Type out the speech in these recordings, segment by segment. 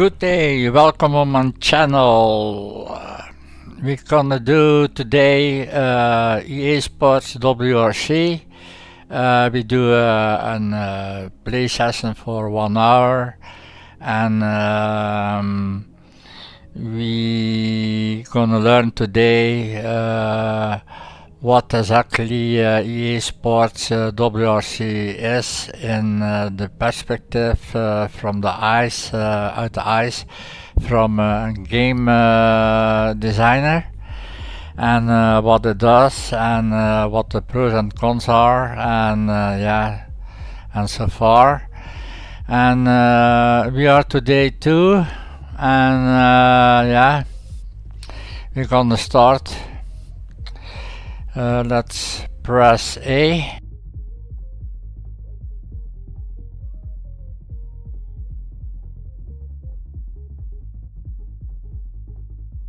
Good day, welcome on my channel. We're gonna do today EA Sports WRC. We do a play session for 1 hour, and we gonna learn today what exactly EA Sports WRC is in the perspective from the eyes, out the eyes from a game designer, and what it does, and what the pros and cons are, and yeah, and so far. And we are today too, and yeah, we're gonna start. Let's press A.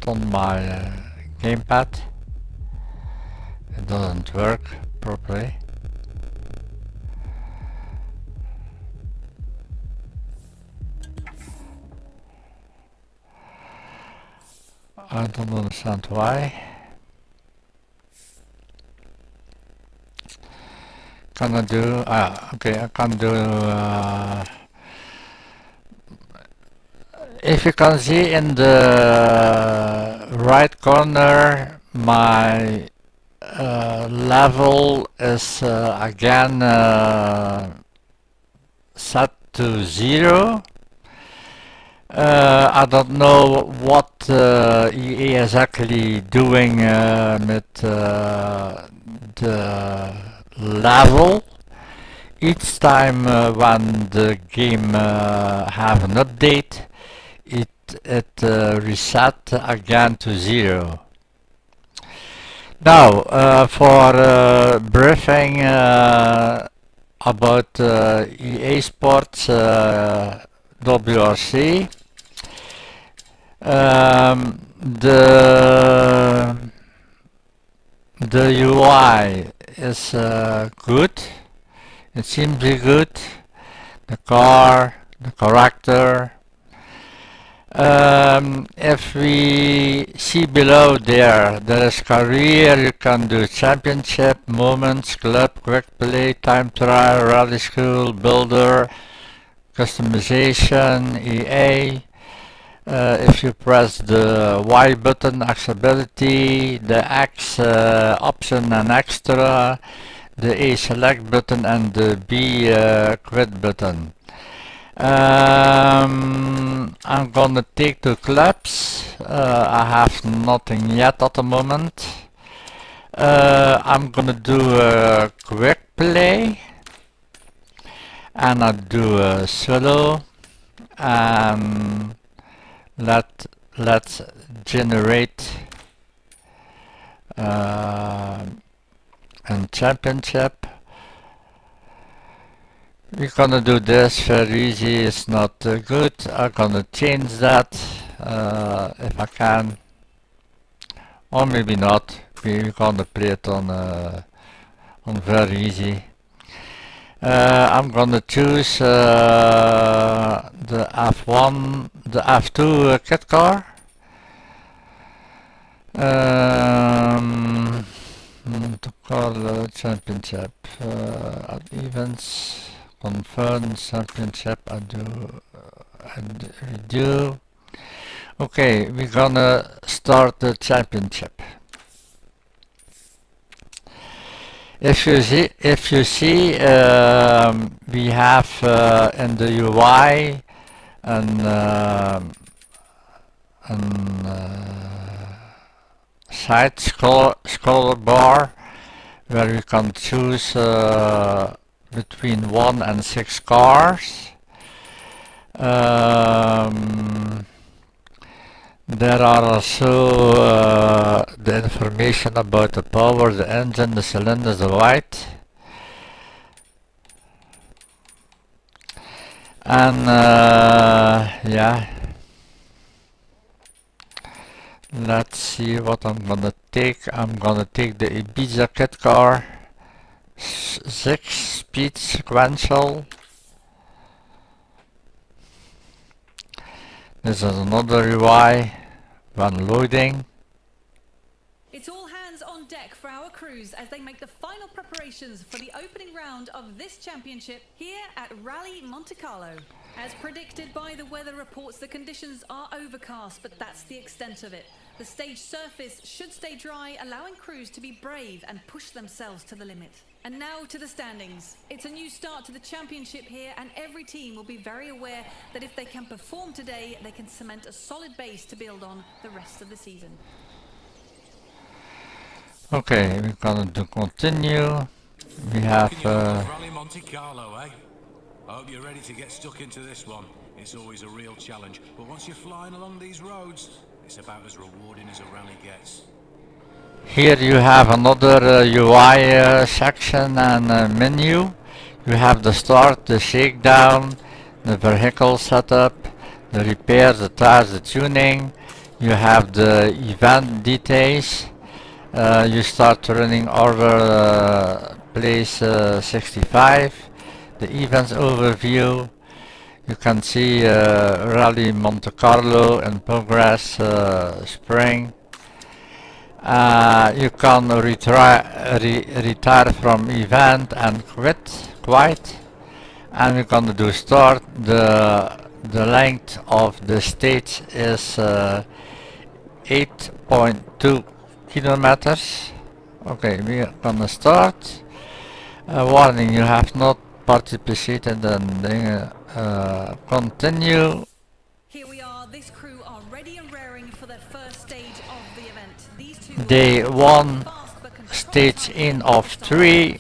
On my gamepad. It doesn't work properly. I don't understand why. Can I do? Okay, I can do. If you can see in the right corner, my level is again set to 0. I don't know what EA is actually doing with the level. Each time when the game have an update, it reset again to 0. Now for briefing about EA Sports WRC, the UI is good. It seems to be good. The car, the character. If we see below there is career. You can do championship, moments, club, quick play, time trial, rally school, builder, customization, EA. If you press the Y button, accessibility, the X option and extra, the A select button, and the B quit button. I'm gonna take the clubs. I have nothing yet at the moment. I'm gonna do a quick play, and I do a solo, and let's generate a championship. We're gonna do this very easy. It's not good. I'm gonna change that if I can, or maybe not. We're gonna play it on very easy. I'm gonna choose the F1, the F2 kit car. To call championship at events. Confirm championship. I redo. Okay, we're gonna start the championship. If you see, we have in the UI an side scroll bar where you can choose between 1 and 6 cars. There are also the information about the power, the engine, the cylinders, the weight, and yeah, let's see what I'm gonna take. I'm gonna take the Ibiza kit car, 6-speed sequential. This is another UI when loading. It's all hands on deck for our crews as they make the final preparations for the opening round of this championship here at Rally Monte Carlo. As predicted by the weather reports, the conditions are overcast, but that's the extent of it. The stage surface should stay dry, allowing crews to be brave and push themselves to the limit. And now to the standings. It's a new start to the championship here, and every team will be very aware that if they can perform today, they can cement a solid base to build on the rest of the season. Okay, we're gonna do continue. We have Rally Monte Carlo, eh? I hope you're ready to get stuck into this one. It's always a real challenge, but once you're flying along these roads, it's about as rewarding as a rally gets. here you have another UI section and menu. You have the start, the shakedown, the vehicle setup, the repair, the tires, the tuning. You have the event details. You start running over place 65. The events overview. You can see Rally Monte Carlo in progress spring. You can retire from event and quit, and we're gonna do start. The length of the stage is 8.2 kilometers. Okay, we're gonna start. Warning: you have not participated in the continue. Here we are, this crew are ready and raring for their first stage of the event. These two Day 1, stage in of 3.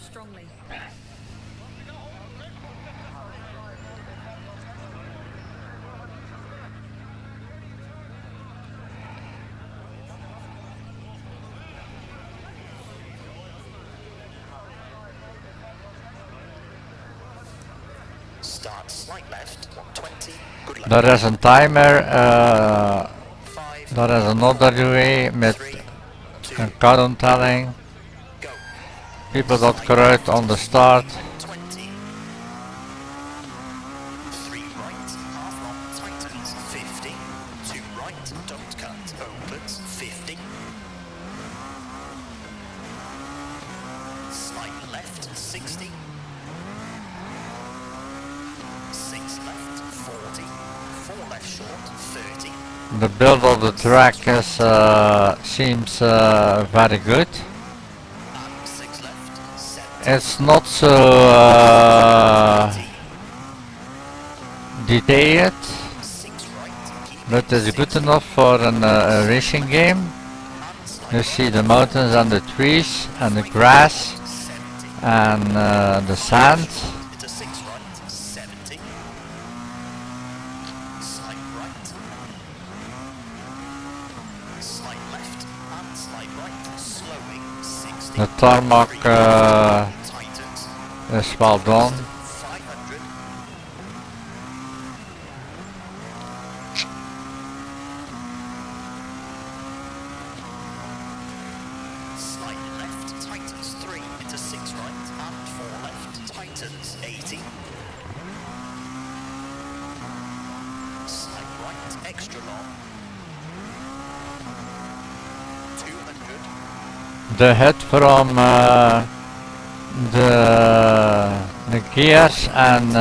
Start slight left, 120, good luck. There is een timer, there is another way met een counttelling. People that correct on the start. 20. 3 right, half long, tightens, 50. 2 right, don't cut, opens, 50. Slight left, 60. 6 left, 40. 4 left short, 30. The build of the track is, seems very good. And 6 left, 70. It's not so detailed, 6 right, keep but it's good enough for a racing game. and slight You see the mountains and the trees and the grass 70. and the sand. Into 6 right, 70. Slight right. Slight left and slight right. Slowing, 60. The tarmac Tightens, is well done. 500. Slight left, tightens, 3 into 6 right and 4 left, tightens, 80. Slight right, extra long. 200. The hit from the gears and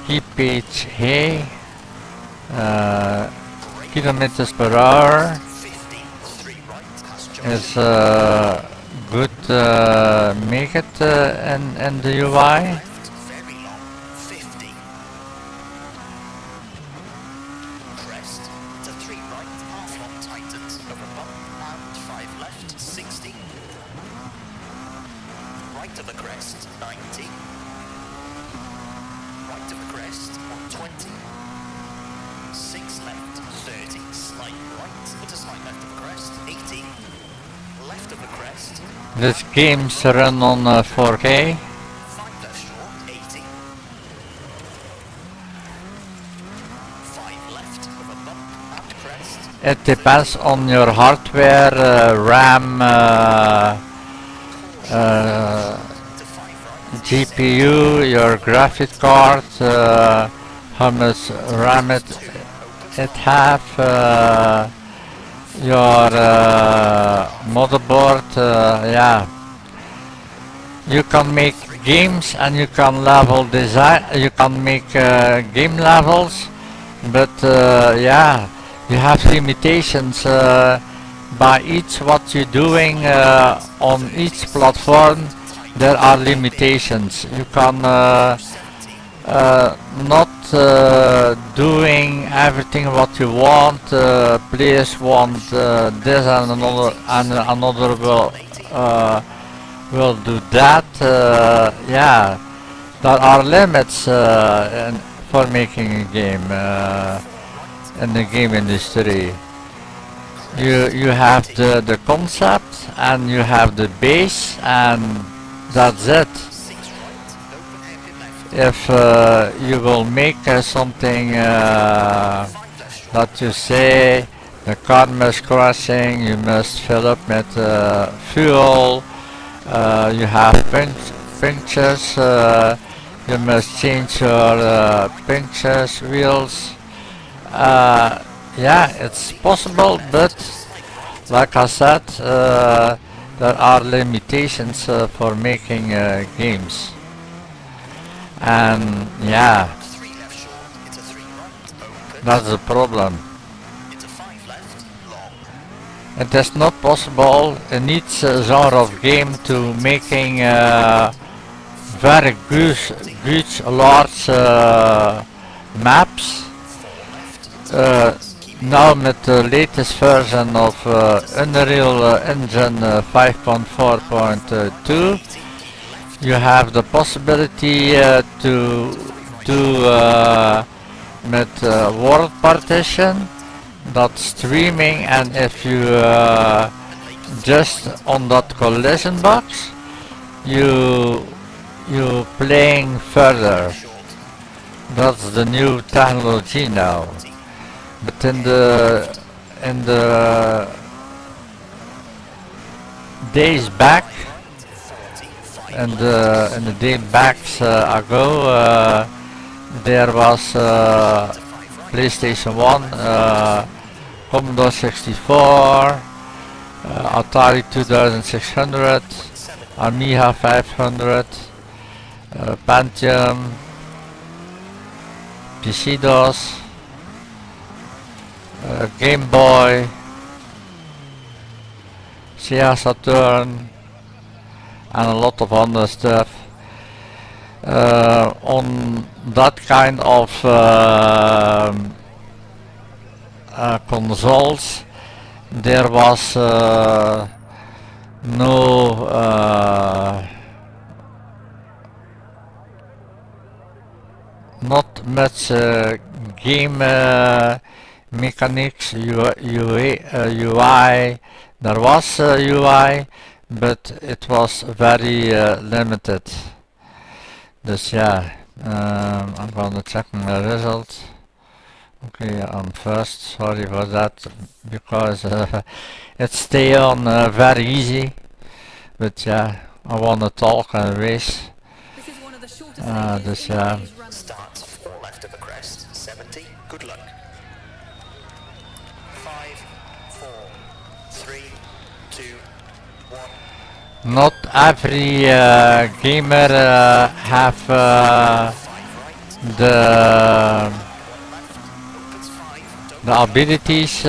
kph kilometers per hour 50, 3 right, has is junction. good. Make it in the UI. Left, very long, 50. Crest, to 3 right, half long tightens, over bump, and 5 left, 60. Right of the crest, 90. Right of the crest, 120. 6 left, 30. Slight right, into slight left of the crest, 80. Left of the crest, This game's run on 4K. 5 left short, 80. 5 left of a bump and crest. It depends on your hardware, RAM, To 5 right. GPU, your graphic card, how much RAM it have, your motherboard, yeah. You can make games and you can level design, you can make game levels, but yeah, you have limitations by each what you're doing on each platform. There are limitations. You can not doing everything what you want. Players want this and another will do that. Yeah, there are limits for making a game in the game industry. You have the concept and you have the base and that's it. If you will make something that you say the car must crashing, you must fill up with fuel, you have punctures, you must change your punctures, wheels. Yeah, it's possible, but like I said, there are limitations for making games. And yeah, that's the problem. It is not possible in each genre of game to making very good large maps. Now with the latest version of Unreal Engine 5.4.2, you have the possibility to do with world partition, that's streaming, and if you just on that collision box, you playing further. That's the new technology now. But in the days back, and in the day backs ago, there was PlayStation 1, Commodore 64, Atari 2600, Amiga 500, Pentium, PC-DOS, Game Boy, Sega Saturn, and a lot of other stuff. On that kind of consoles, there was no not much game mechanics, UI. There was UI, but it was very limited. Dus yeah, I'm gonna check my results. Okay, I'm first. Sorry for that, because it stay on very easy. But yeah, I wanna talk and race. Dus yeah. Start 4 left of the crest, 70. Good luck. 5, 4, 3, 2, 1. Not every gamer have the abilities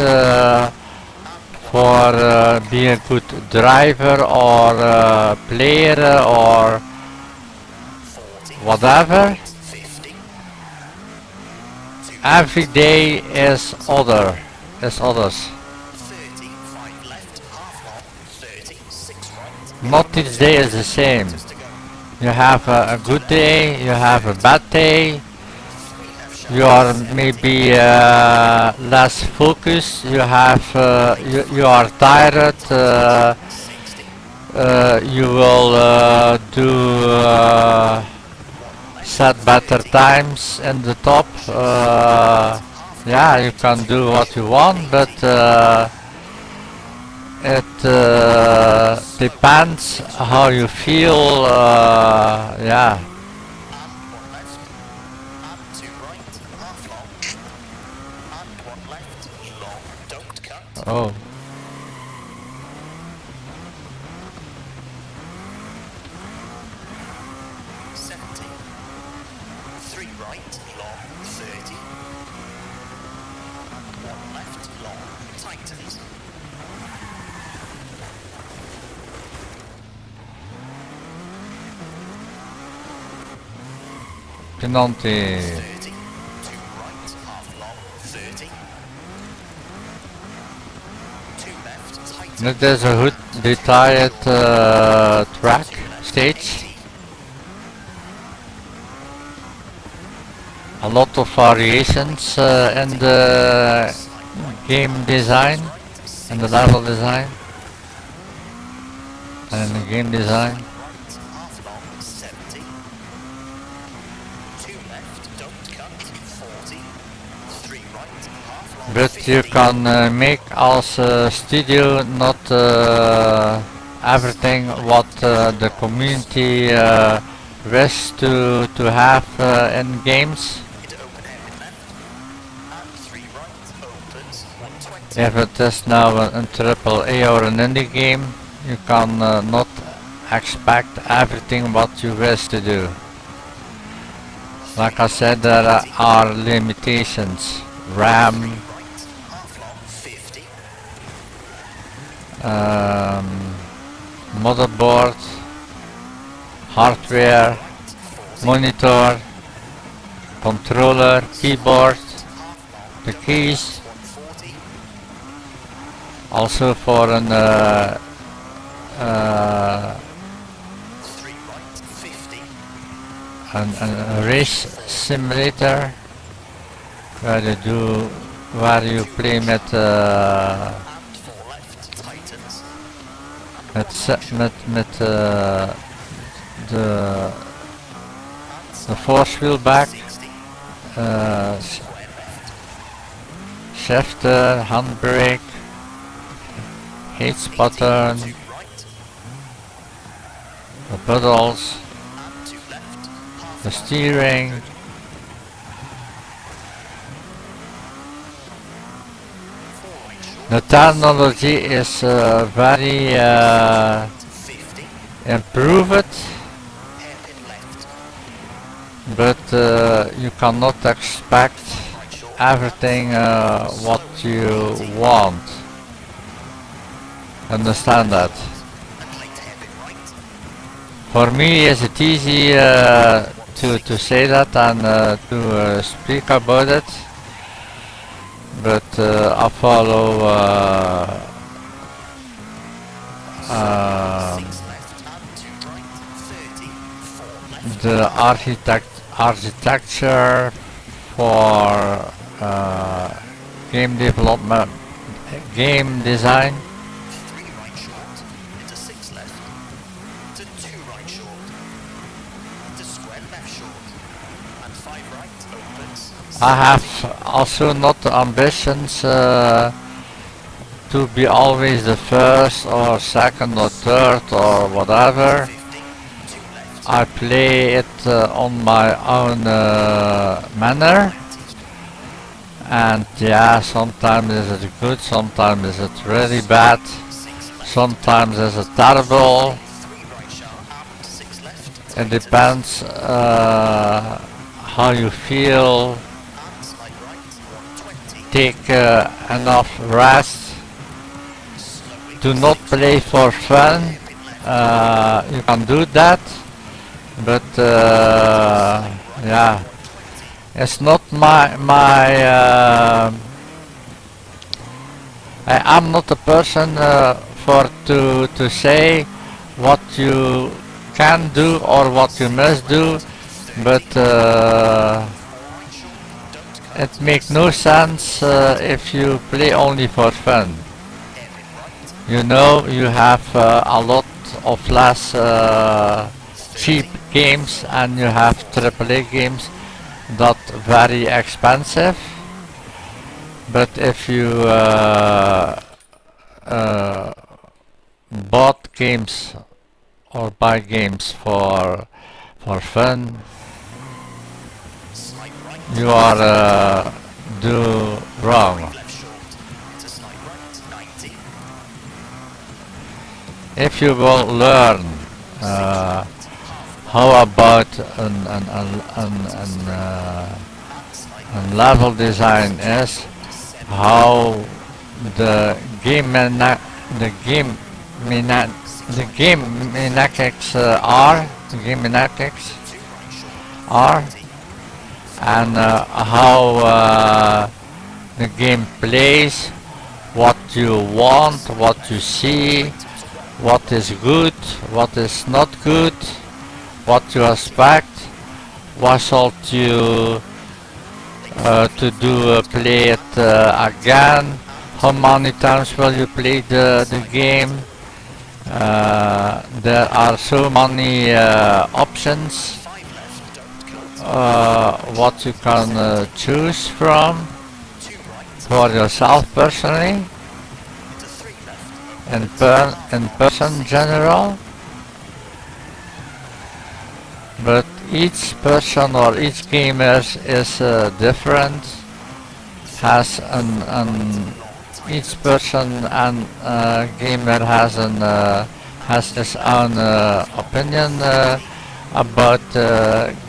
for being a good driver or player or whatever. Every day is others. Not each day is the same. You have a good day, you have a bad day, you are maybe less focused, you have you are tired, you will set better times in the top. Yeah, you can do what you want, but it depends how you feel. Yeah. Oh. 70. 3 right, long, 30. 1 left, long, tightens. Penalty. 30. 2 right, half long, 30. 2 left, tightens. Net is a goed detailed track stage. A lot of variations in the game design and the level design and the game design. Half long, 70. 2 left, don't cut, 40. 3 right, half long, But 50. you can make as a studio not everything what the community wish to have in games. Into open hairpin left. And 3 right, opens, 120. If it is now a triple A or an indie game, you can not expect everything what you wish to do. Like I said, there are limitations. RAM, Right, half long, 50. motherboard, hardware, monitor, controller, keyboard, the keys. 140. Also for an 3 right, 50. a race simulator where you play with And 4 left, tightens. met the force wheel back, 60. s- Square left. shifter, handbrake, hitch pattern, 2 right. the pedals, And 2 left. Half the long, steering. 4 right short. The technology is very 50. improved, Hairpin left. but you cannot expect Right short. everything what you want. Understand that? And late hairpin right. For me, is it easy to say that and to speak about it, but I follow 6 left. And 2 right. 30. 4 left. the architecture for game development, game design. 3 right short. Into 6 left. To 2 right short. To square left short. And 5 right. Opens. I have also not the ambitions to be always the first or second or third or whatever. 50. 2 left. I play it on my own manner, and yeah, sometimes is it good, sometimes is it really bad, 6 left. sometimes is it terrible. 3 right sharp. And 6 left. It depends how you feel. And slide right. 120. Take enough rest. Slowly. Do not play for fun. Hairpin left. You can do that, but yeah, it's not I'm not a person for to say what you can do or what you must do, but it makes no sense if you play only for fun. You know, you have a lot of less cheap games, and you have AAA games that very expensive. But if you bought games or buy games for fun, Slide right. you are do wrong. Left short. Into slide right. if you will learn how about an level design is, how the game the game mena the game mechanics are the game mechanics are, and how the game plays, what you want, what you see, what is good, what is not good, what you expect, what should you to do play it again, how many times will you play the game. There are so many options what you can choose from for yourself personally, in person general, but each person or each gamer is different, has each person and gamer has his own opinion about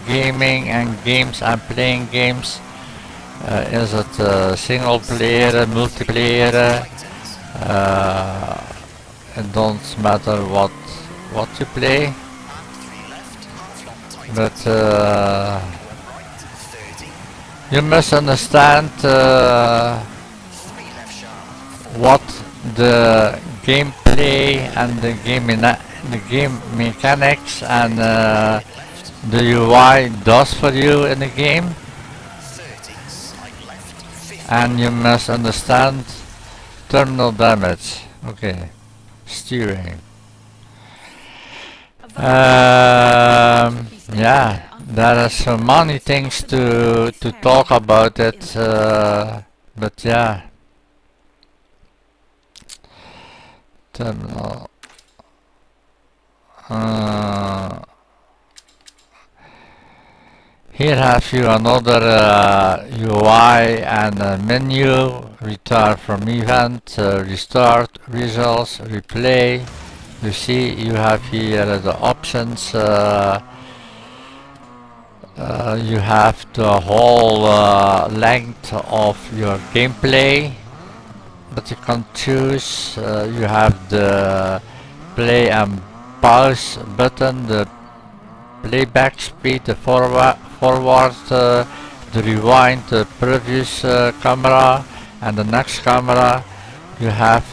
gaming and games and playing games. Is it single player, multiplayer? It don't matter what you play, but you must understand what the gameplay and the game mechanics and the UI does for you in the game, and you must understand terminal damage. Okay, steering. Yeah, there are so many things to talk about it, but yeah. Terminal. Here have you another UI and a menu, return from event, restart, results, replay. You see you have here the options, you have the whole length of your gameplay that you can choose. You have the play and pause button, the playback speed, the forward, the rewind, the previous camera and the next camera. You have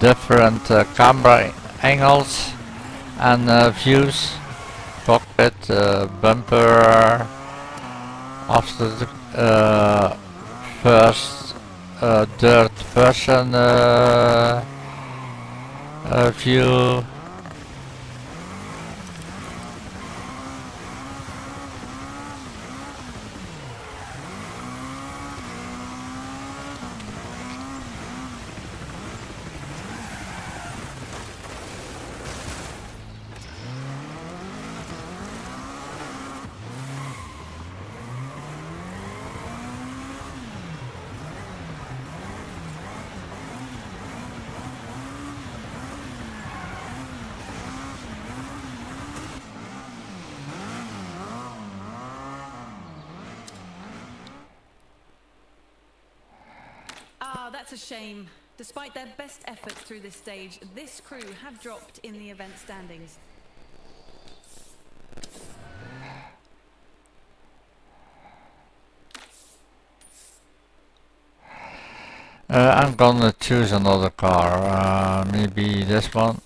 different camera angles and views, cockpit, bumper, after the first third person view. That's a shame. Despite their best efforts through this stage, this crew have dropped in the event standings. I'm gonna choose another car, maybe this one.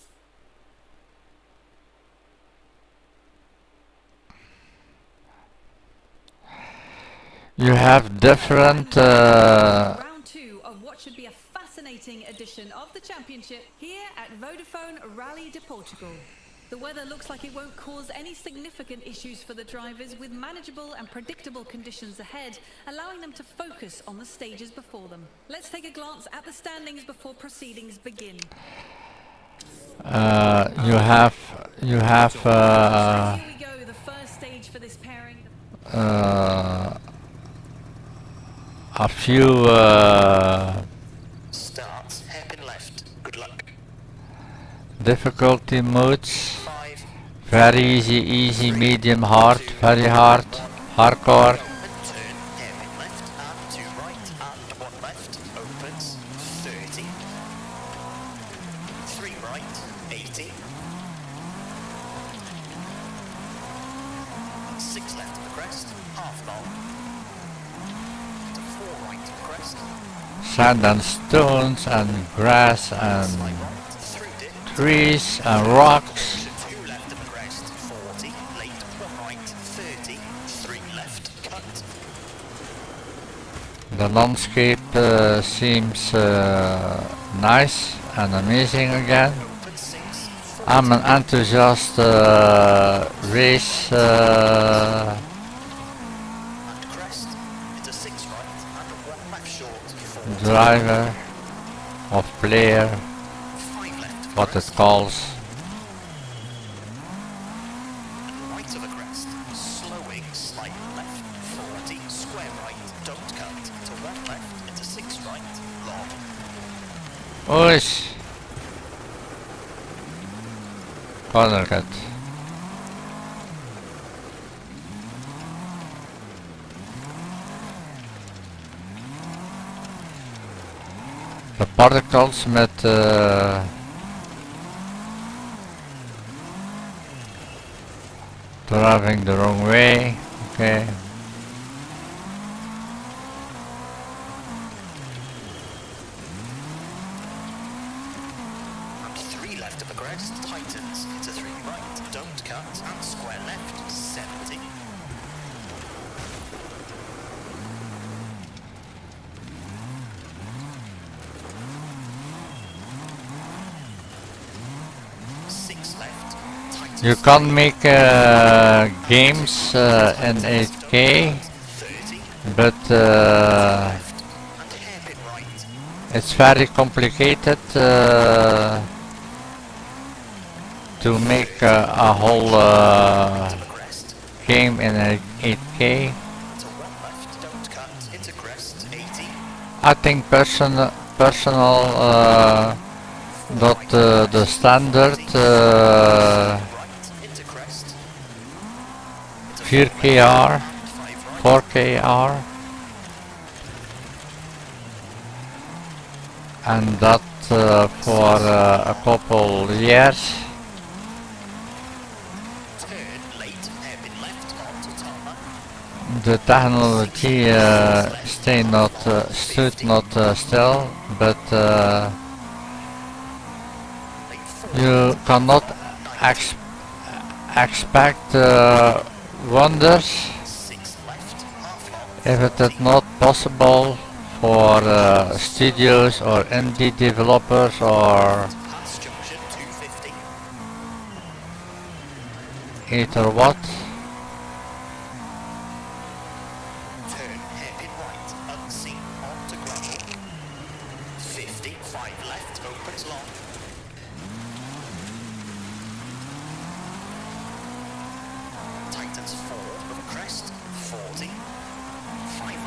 You have different round two of what should be a fascinating edition of the championship here at Vodafone Rally de Portugal. The weather looks like it won't cause any significant issues for the drivers, with manageable and predictable conditions ahead, allowing them to focus on the stages before them. Let's take a glance at the standings before proceedings begin. You have Here we go, the first stage for this pairing. a few Start, hairpin left. Good luck. Difficulty modes. 5, Very easy, easy, medium, hard, very hard, hardcore. and turn hairpin left and 2 right and 1 left, opens 30, 3 right, 80, 6 left of the crest, half long, to 4 right of the crest, Sand and stones and grass and slight right, through dip, trees and rocks. to 2 left of the crest, 40, late 1 right, 30, 3 left, cut, The landscape seems nice and amazing again. open 6, 4, I'm an enthusiast race and crest, into 6 right and 1 left short, 4, driver or player, 5 left of what it crest, calls. right of a crest, slowing, slight left, 40, square right, don't cut, to 1 left, into 6 right, long, Ois! Corner cut. De particles met driving the wrong way. Okay. and 3 left of the crest, tightens, into 3 right, don't cut, and square left, 70, six left, tightens, You can make games in 8K, 30, but left, and hairpin right, it's very complicated to make a whole to the crest, game in 8K. to 1 left, don't cut, into crest, 80, I think personal that the standard right, into crest, into 4KR, 5 right, 4KR, and that for a couple years. turn late, hairpin left, onto tarmac, The technology stood not still, but late 4, you cannot expect wonders 6 left, half long, if it is not possible for studios or indie developers or pass junction 250, either what. turn hairpin right, unseen, onto gravel, 50, 5 left, opens long, tightens 4 of a crest, 40, 5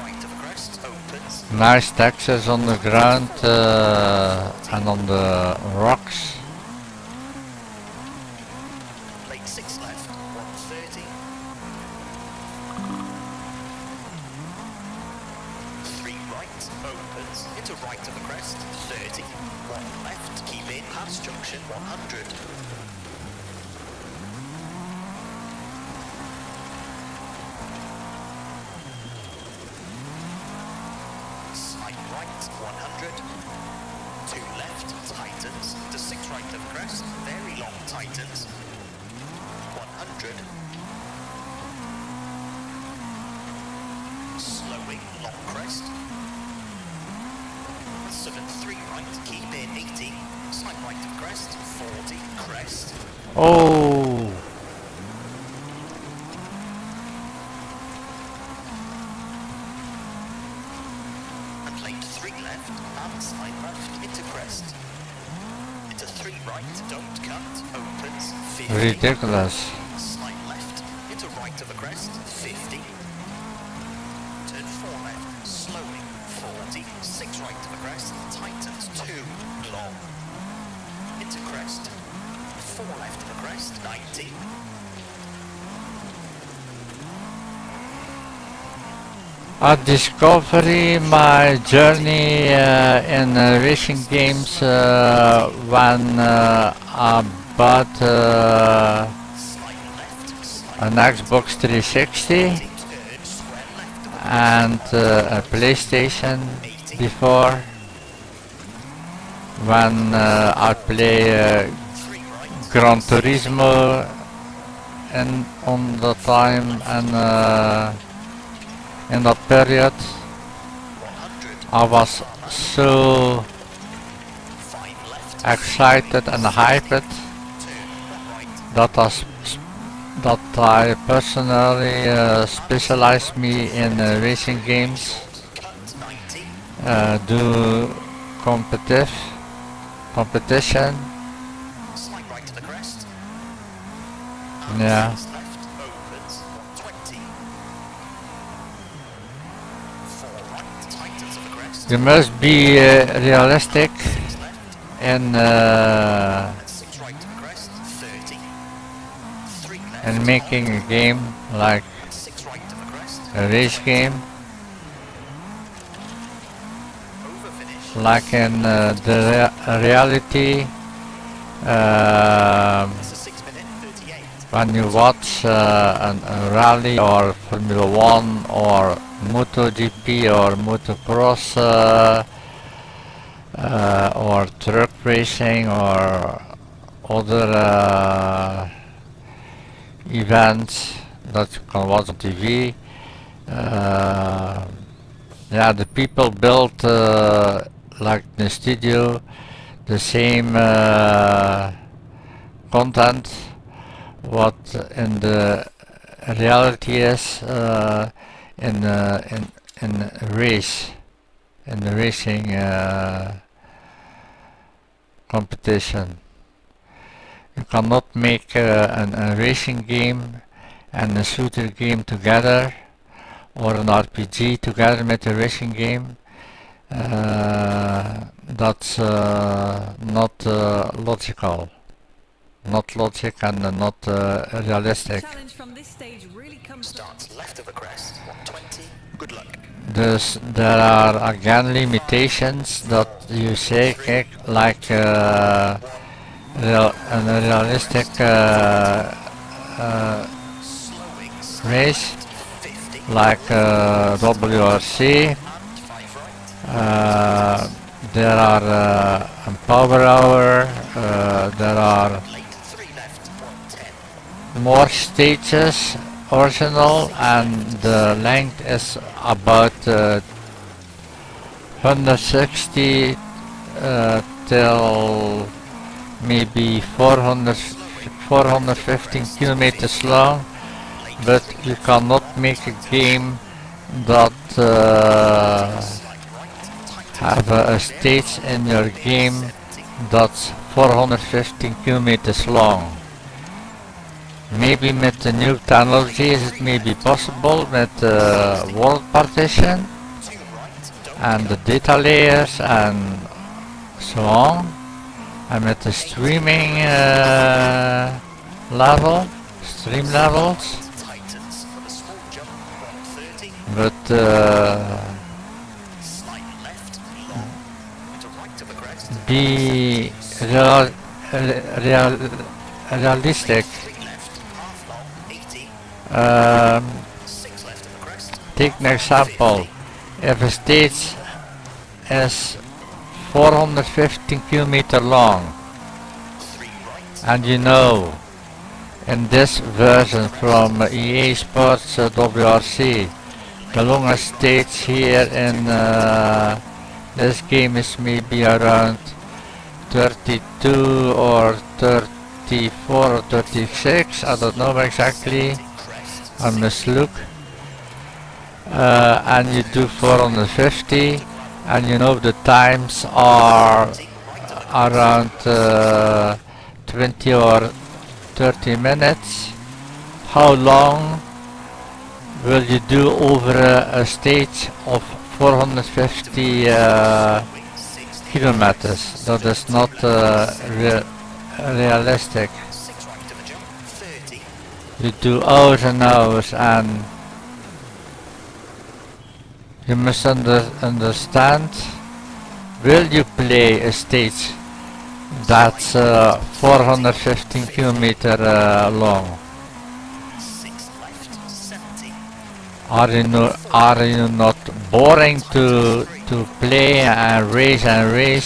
right of a crest, opens, Nice textures on the ground and on the rocks. late 6 left, 130, 3 right, opens, into right of a crest, 30, 1 left, keep in, pass junction 100, slight right, 100, 2 left, tightens, to 6 right of crest, very long tightens, 100, slowing, long crest, 7-3 right, keep in, 80, slight right of crest, 40, crest, Oh! and late 3 left, and slight left, into crest, into 3 right, don't cut, opens, 50, Ridiculous. slight left, into right of a crest, 50, turn 4 left, slowing, 40, 6 right of a crest, tightens, 2, long, into crest, 4 left of the crest, 90. I discovered my journey in racing games when I bought an Xbox 360 and a PlayStation before, when I play Gran Turismo and on the time, and in that period I was so excited and hyped that I personally specialized me in racing games, do competition. Slight right to the crest. Yeah. Left, opens, 120. 4 right, tightens of the crest. You must be realistic in 6 right to the crest, 30. 3 left. in making a game like 6 right to the crest. a race game, Over finish. like in the reality. That's a 6 minute, 38. When you watch a rally or Formula 1 or MotoGP or motocross or truck racing or other events that you can watch on TV, yeah, the people built like the studio the same content what in the reality is in race, in the racing competition. You cannot make a racing game and a shooter game together, or an RPG together with a racing game. That's not logical. Not logic and not realistic. Challenge from this stage really comes Starts left of the crest, 120. Good luck. There are again limitations that you say, okay, like a realistic Slowing, race, 50. like WRC. 5 right. There are Power Hour, there are Late 3 left, 110. more stages original, and the length is about 160 till maybe 415 kilometers long, but you cannot make a game that have a stage in your game that's 415 kilometers long. Maybe with the new technologies it may be possible with world partition and the data layers and so on, and with the streaming stream levels, Tightens for the small jump, 130. but Slight left, long. To right of the crest. be realistic. 3 left, half long, 80. 6 left of the crest. Take an example. If a stage is 415 kilometer long, 3 right. and you know, in this version from EA Sports WRC, the longest stage here in this game is maybe around 32 or 34 or 36, I don't know exactly, I must look. And you do 450, and you know the times are around 20 or 30 minutes. How long will you do over a stage of 450 kilometers? That is not realistic. you do hours and hours, and you must understand, will you play a stage that's 415 kilometer long? 6 left, 70. Are you not boring to play and race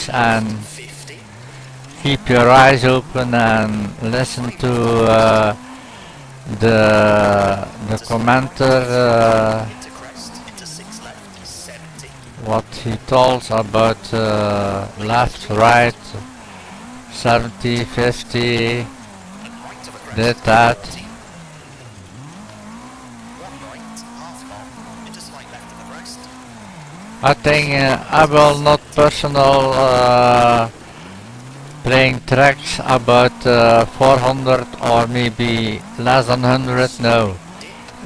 and 50. keep your eyes open and listen to the commenter Into crest, into 6 left, 70. what he tells about left, right, 70, 50, And right of a crest. did that. 40. 1 right, half long, into slight left of the crest. I think I will not personal playing tracks about 400 or maybe less than 100. No,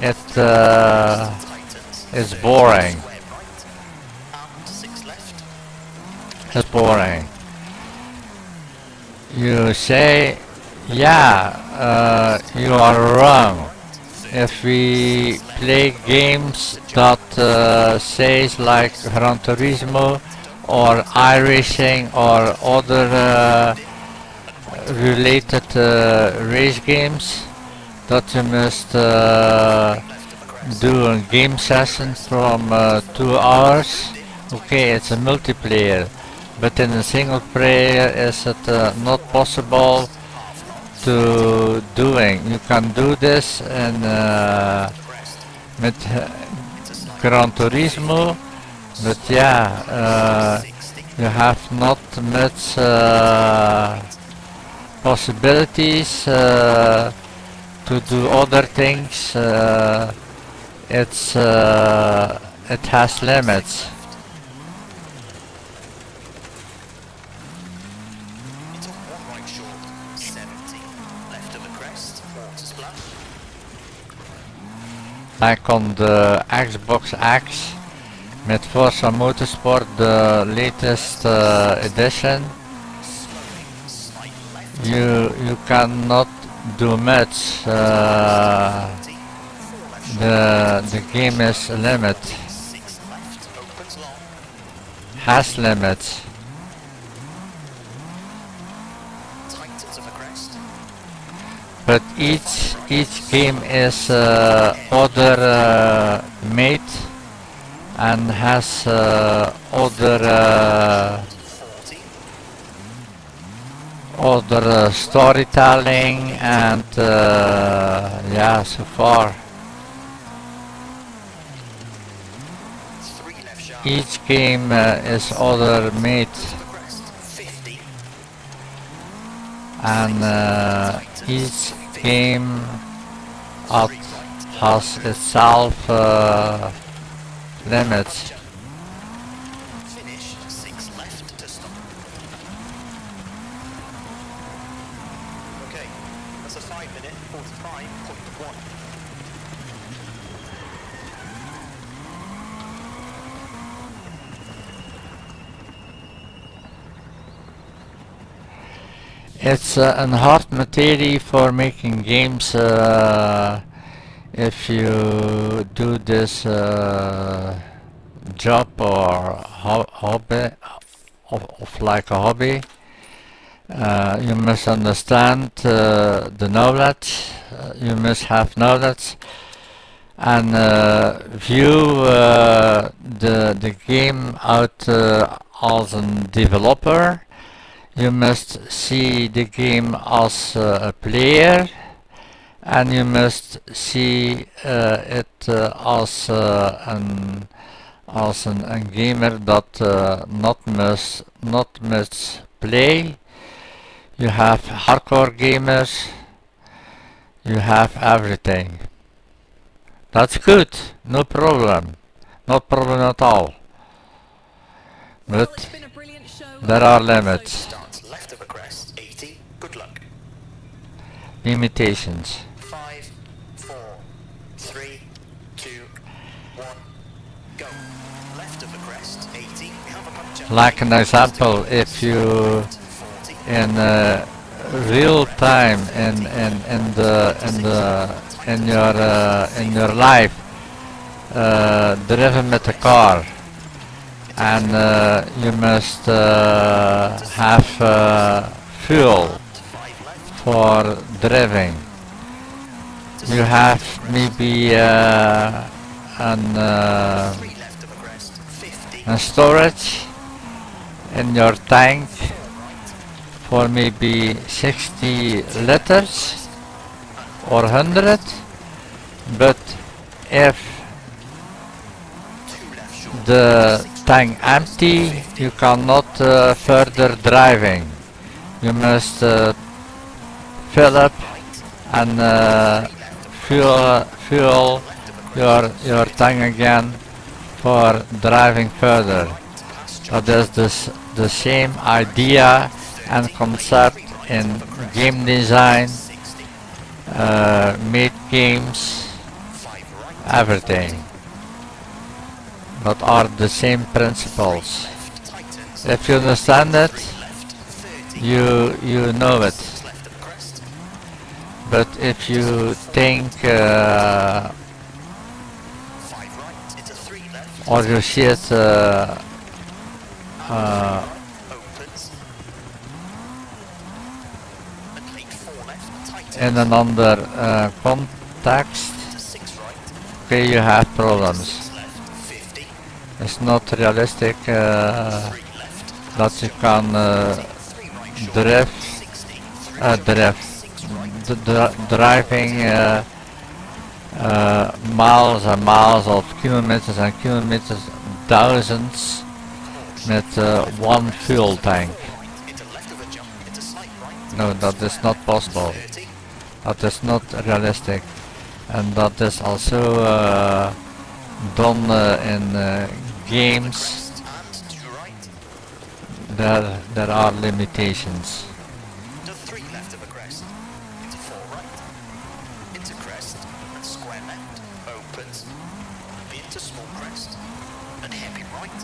it Tightens. is boring. Square right. And 6 left. It's boring. You say, yeah, you are wrong. If we play games that says like Gran Turismo or iRacing or other related race games, that you must do a game session from 2 hours. Okay, it's a multiplayer, but in a single player is it not possible to doing. You can do this in with Gran Turismo, but yeah, you have not much possibilities to do other things. It has limits. Into 1 right short, 70. Left of the crest, water splash. Like on the Xbox X with Forza Motorsport, the latest edition, Slowing, slight left. you cannot do much. 40. 4 left short. The game is a limit, 6 left, opens long. has limits. Tightens of the crest. But each game is other made and has other 40. other storytelling and yeah, so far 3 left sharp. each game is other made The crest, 50. and each game has itself limits. Finish, 6 left to stop. Okay, that's a 5-minute 45.1. It's a hard material for making games if you do this job or hobby of like a hobby. You must understand the knowledge. You must have knowledge and view the game out as a developer. You must see the game as a player, and you must see it as a gamer that not much play. You have hardcore gamers. You have everything. That's good. No problem. No problem at all. Well, But it's been a brilliant show. there are limits, Starts left of the crest, 80. Good luck. limitations. 5, 4, 3, 2, 1, go. Left of the crest, 80. We have a puncture. Like an example, if you 40. in real time in the in your life driven with a car, and you must have fuel for driving. You have maybe a storage in your tank for maybe 60 liters or 100, but if the tank empty, you cannot further driving. You must fill up and fuel your tank again for driving further. That is the same idea and concept in game design, made games, everything. That are the same principles. If you understand it, you know it. But if you think or you see it in another context, okay, you have problems. It's not realistic that you can driving miles and miles of kilometers and kilometers, thousands, with one fuel tank. No, that is not possible. That is not realistic, and that is also done in games. There are limitations. To 3 left of a crest, into 4 right, into crest and square left, opens, into small crest and happy right.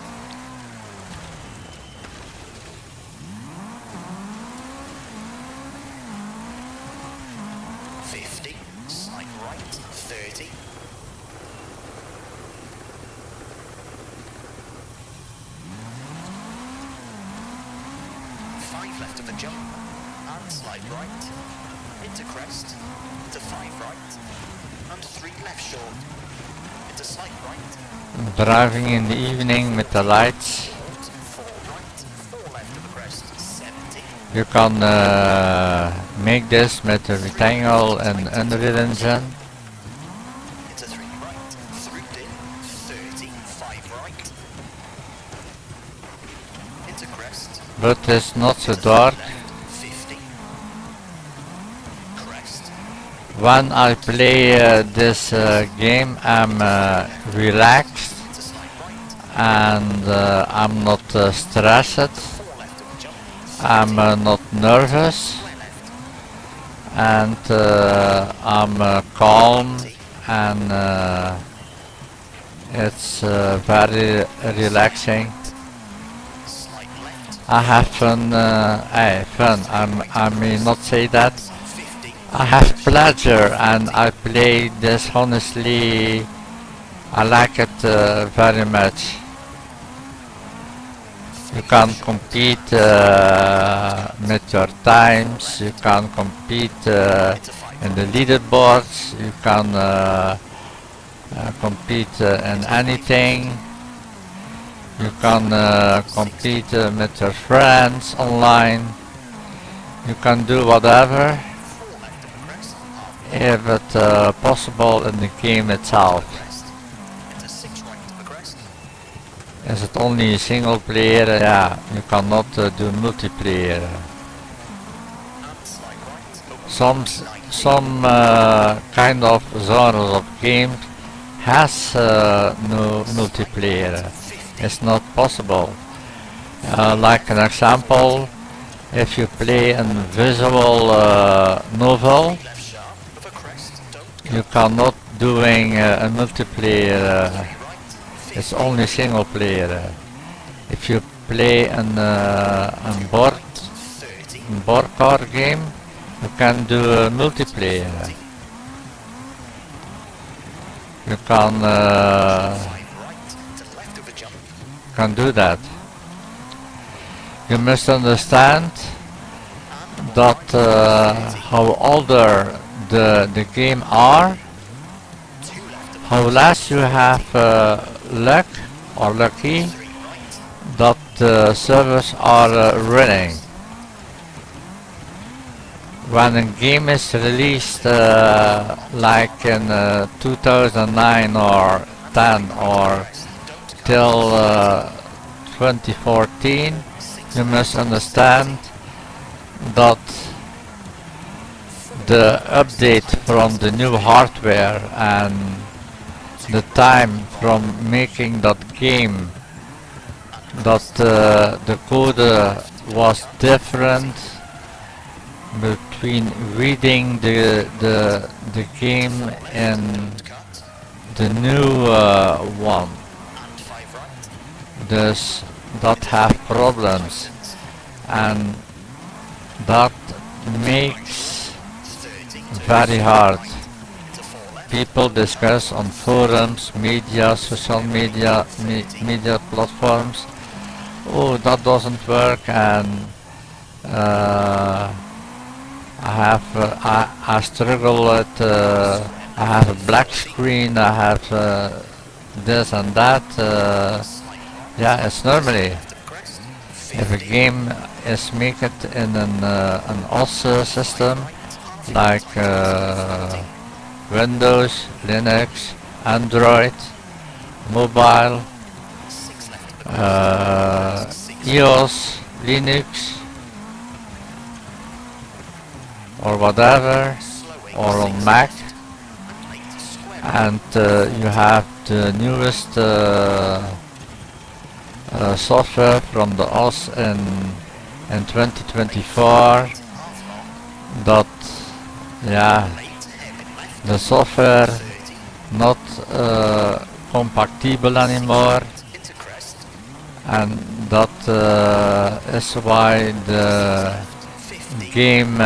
Slight right, 30. Left of a jump, and slide right, into crest, into 5 right, and 3 left short, into slight right. Driving in the evening with the lights. 4 right, 4 left of a crest, 70. You can make this with a rectangle and Unreal Engine. Into 3 right, through dip, 30, 5 right. Into crest. But it's not so dark. 50. Crest. When I play this game, I'm relaxed Into slight right. and I'm not stressed. 4 left of a jump. I'm not nervous, Square left. and I'm calm, and it's very relaxing. Slight left. I have fun. I may not say that. 50. I have pleasure, and I play this honestly. I like it very much. You can compete with your times. You can compete in the leaderboards. You can compete in anything. You can compete with your friends online. You can do whatever if it's possible in the game itself. Into 6 right of a crest. Is it only single player? Yeah, you cannot do multiplayer. And slide right. Some kind of genres of games has no multiplayer. It's not possible. Like an example, if you play a visual novel, Left sharp of a crest. Don't you cannot doing a multiplayer. It's only single player. If you play an board car game, you can do a multiplayer. you can do that. You must understand that how older the game are, how less you have luck or lucky that the servers are running. When a game is released like in 2009 or 10 or till 2014, you must understand that the update from the new hardware and the time from making that game, that the code was different between reading the game and the new one. Thus that have problems, and that makes very hard. People discuss on forums, media, social media, media platforms. Oh, that doesn't work, and I struggle with. I have a black screen. I have this and that. Yeah, it's normally. If a game is made in an OS system like Windows, Linux, Android, mobile, EOS, Linux, or whatever, or on Mac, and you have the newest software from the OS in 2024, that the software not compatible anymore, and that is why the game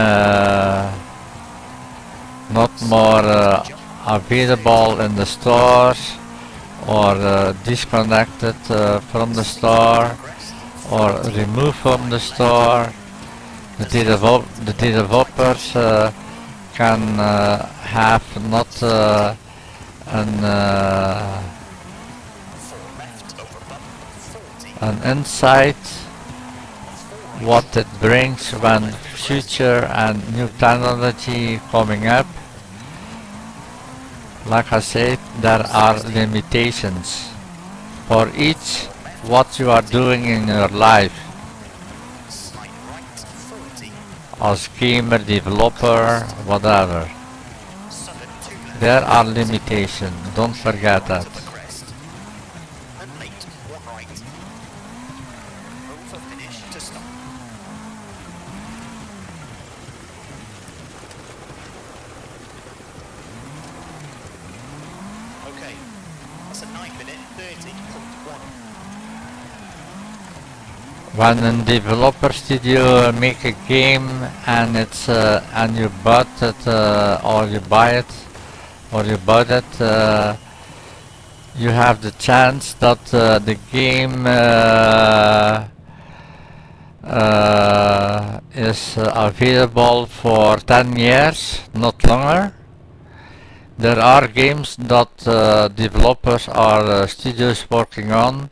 not more available in the stores, or disconnected from the store, or removed from the store. The developers can have not an insight what it brings when future and new technology coming up. Like I said, there are limitations for each what you are doing in your life. As gamer, developer, whatever. There are limitations, don't forget that. When a developer studio make a game and it's and you bought it or you buy it or you bought it, you have the chance that the game is available for 10 years, not longer. There are games that developers or studios working on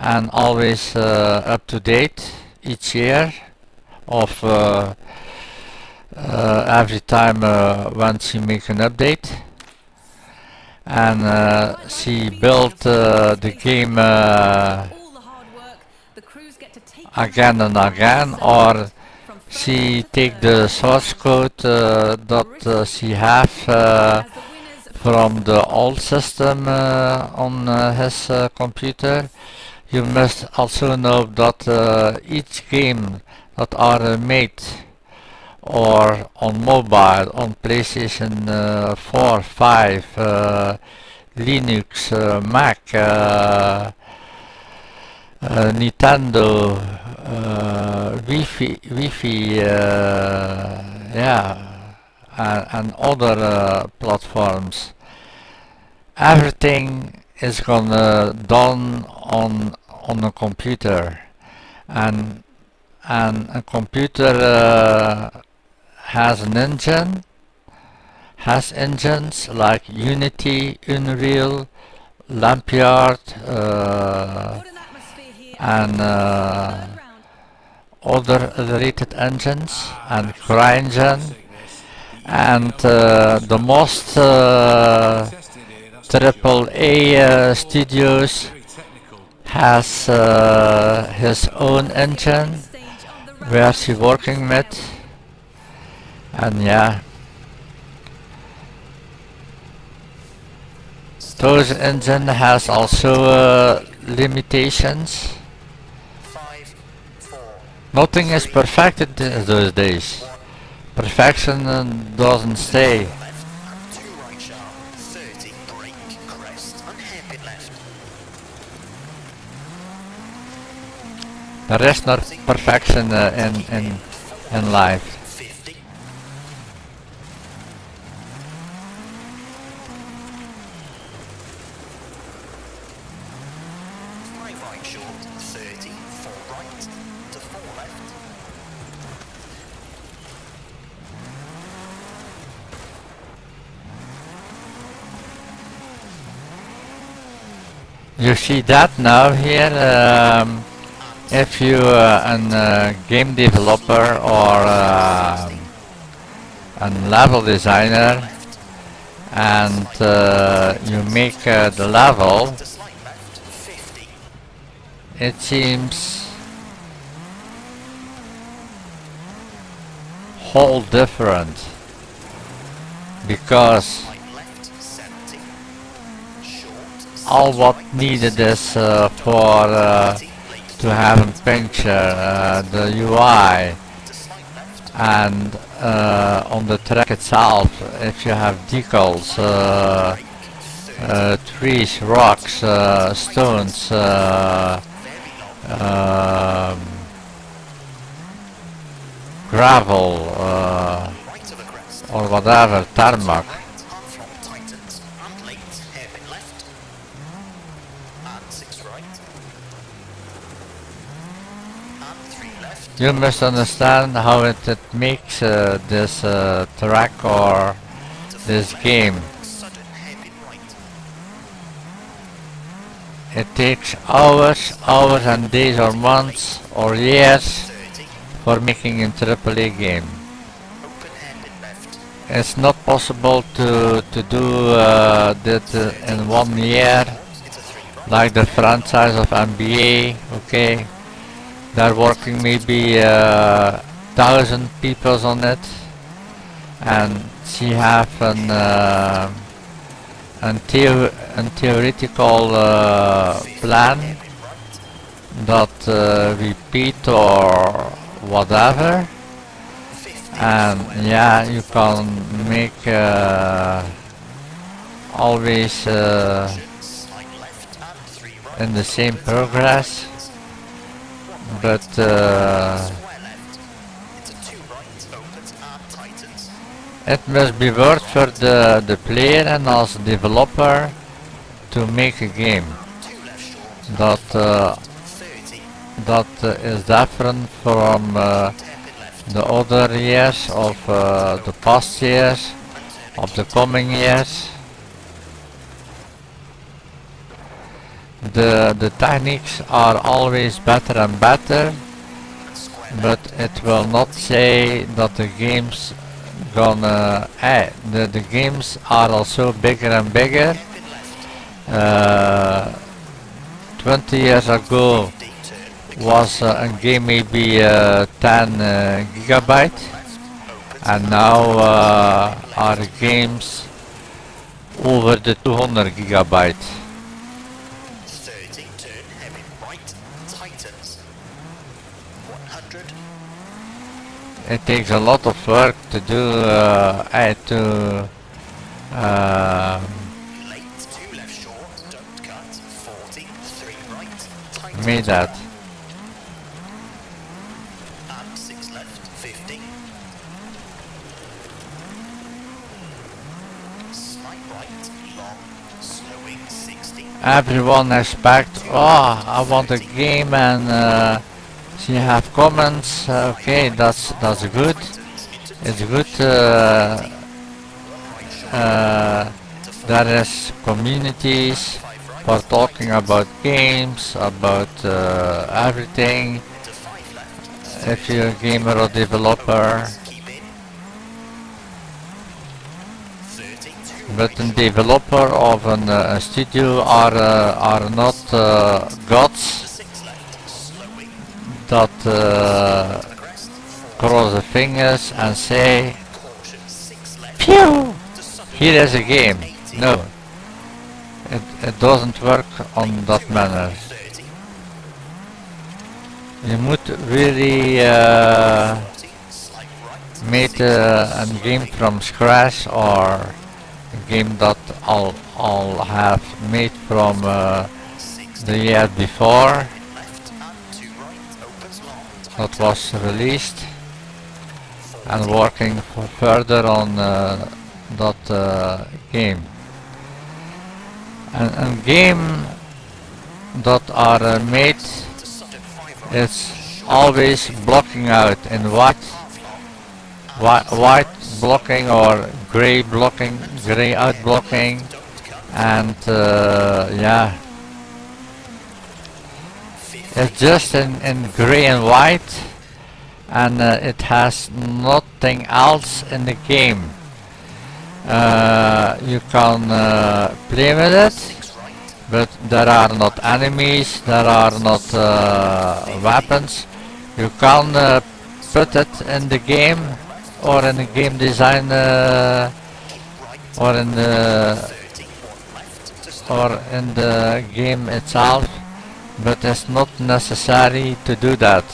and always up to date each year of every time when she make an update, and she built the game again and again, or she take the source code that she have from the old system on his computer. You must also know that each game that are made or on mobile, on PlayStation 4, 5, Linux, Mac, Nintendo, Wi-Fi, and other platforms. everything is gonna done on a computer, and a computer has an engine, has engines like Unity, Unreal, Lampyard, What an atmosphere here. and Third round. other related engines, and That's CryEngine, classic, this. and the most Tested here, that's the triple job. A studios Very technical. has his own engine Stage of the where round. she working with, and yeah, those engine has also limitations. 5, 4, Nothing is perfected those days. Perfection doesn't stay. left, and 2 right sharp, 30, brake, crest, and hairpin left. There is no perfection in life. 50, 5 right short, 30, 4 right, to 4 left. You see that now here. If you a game developer or a level designer, and you make the level, To slight left, 50, it seems whole different, because slight left, 70, short, all what needed is for to have a picture, the UI, to slight left, and on the track itself, if you have decals, trees, rocks, stones, gravel, right of a crest, or whatever, tarmac. half long tightens, and late, hairpin left, and 6 right, and 3 left, You must understand how it makes this track or this game. sudden hairpin right, It takes hours, and days or months or years 30, for making a AAA game. open hairpin left, It's not possible to do that in 1 year, into 3 right, like the franchise of NBA. Okay, they're working maybe 1,000 people on it, and she have an theoretical plan that repeat or whatever, and yeah, you can make always slight left, and 3 right, in the same progress, but square left, into 2 right, opens and tightens, it must be worth for the player and as developer to make a game 2 left short, that 30, is different from hairpin left, the other years of the past years, of the coming years. The techniques are always better and better, but it will not say that the games gonna the games are also bigger and bigger. 20 years ago was a game maybe 10 gigabyte, and now are games over the 200 gigabyte. 30, turn hairpin right, tightens, 100, It takes a lot of work to do to late, 2 left short, don't cut, 40, 3 right, tightens, make that. and 6 left, 50, slight right, long, slowing 60. everyone expect, oh, I want a game, and you have comments. Okay, that's good. It's good. There is communities for talking about games, about everything. Into 5 left. If you're a gamer or developer, Keep in. 30. 2 but right a short. developer of a studio are not gods To 6 left. Slowing. that To the crest. 4. cross the fingers and say, Caution. 6 left. "Phew! To sudden Here is a game." 80. No, it doesn't work on that manner. 30. You moet really 40. Slight right. made a game from scratch, or a game that I'll have made from 60. the year before Left and 2 right. Opens long. that was released, and working further on that game. And game that are made, To sudden 5 right. it's always blocking out in white, white blocking or gray blocking, gray out blocking, Don't cut. and yeah, 50. it's just in gray and white, and it has nothing else in the game. You can play with it, 6 right. but there are not enemies, there are not weapons. You can put it in the game, or in the game design, or in the 30. 1 left. To stop. or in the game itself, but it's not necessary to do that.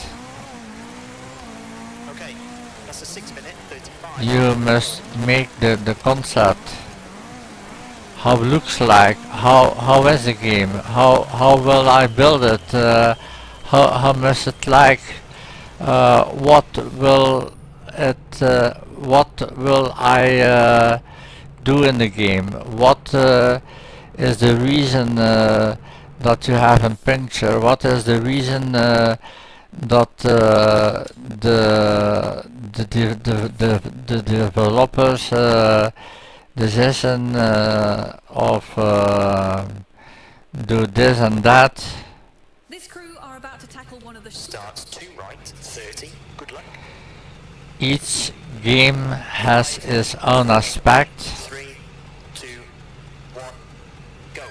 Okay. That's a 6 minute 35. You must make the concept, how it looks like, how is the game, how will I build it, how much it like, what will I do in the game, what is the reason that you have a picture, what is the reason that the developers decision of do this and that. This crew are about to tackle one of the Starts 2 right. 30. Good luck. Each game has its own aspect. 3, 2, 1. Go.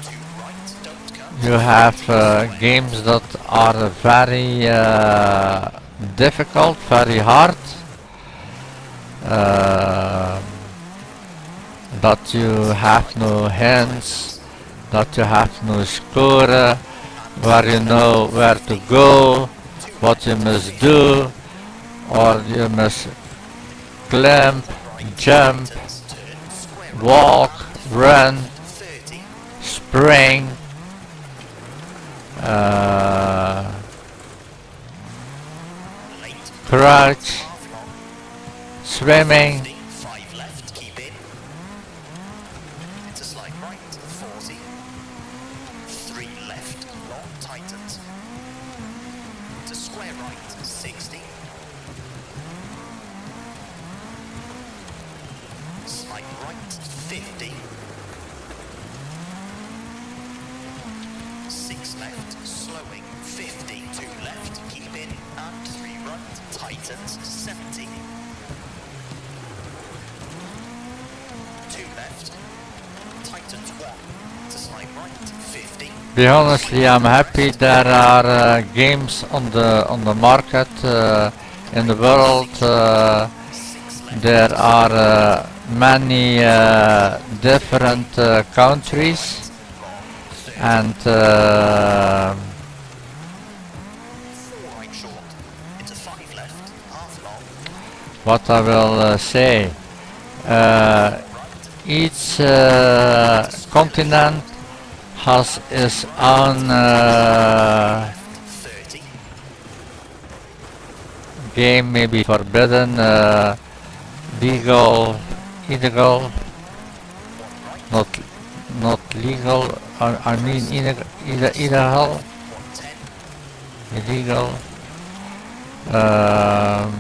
2 right. Don't cut. You have games that are very difficult, very hard, that you have no hands, that you have no score, where you know where to go, what you must do, or you must climb, jump, Turn. Square right. walk, run, 30. spring, Late. crouch, Half long. swimming, 50. 5 left. Keep in. Into slide right. 40. 3 left. Long tightens. To square right. 60. Slide right. 50. 6 left. Slowing. 50. 2 left. Keep in. And 3 right. Tightens. 70. 2 left. Tightens 1. To slide right. 50. be honestly, I'm happy there are games on the market in the world. 6 left. There are many different countries, and 4 right short. Into 5 left. Half long. what I will say, each continent has its own 30. game, maybe forbidden, legal, illegal. 1 right. not not legal. I mean illegal. Illegal. Um,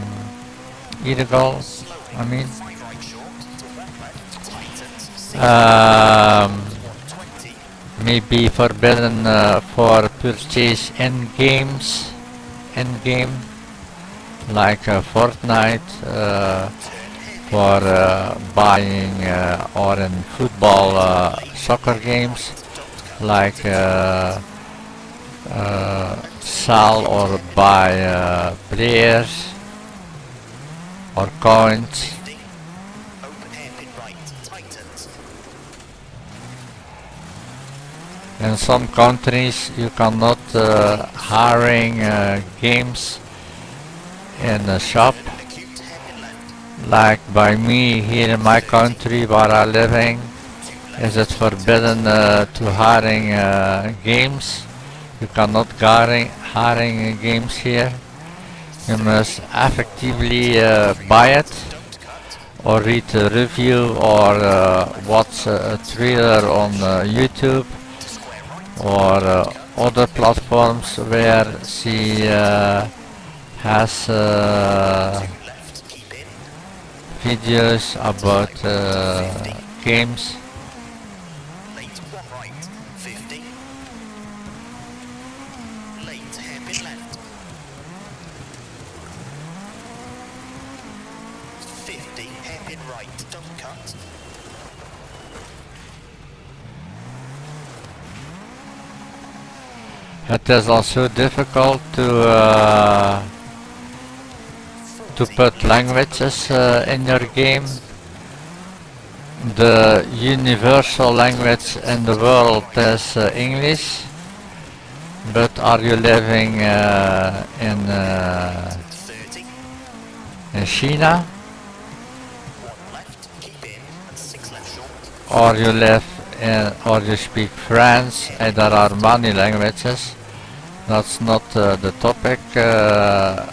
illegal. I mean. May be forbidden for purchase in games, like Fortnite, for buying or in football, soccer games, like sell or buy players or coins. In some countries you cannot hiring games in a shop. Like by me here in my country where I living, is it forbidden to hiring games. You cannot hiring games here. You must effectively buy it or read a review or watch a trailer on YouTube or other platforms where she has videos about games. Late 1 right, 50. Late hairpin left. 50, hairpin right, don't cut. It is also difficult to put languages in your game. The universal language in the world is English, but are you living in 30. China, Left, keep in, and 6 left short. or you live in, or you speak French, and there are many languages. That's not the topic. That's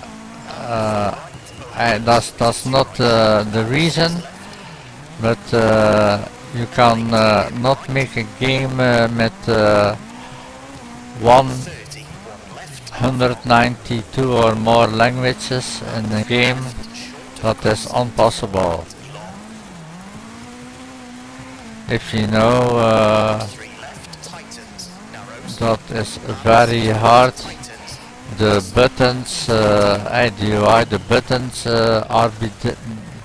not the reason, but you can not make a game with 192 or more languages in the game. That is impossible. If you know, 3 left, tightens, narrows. that is very hard. The buttons, the UI, the buttons are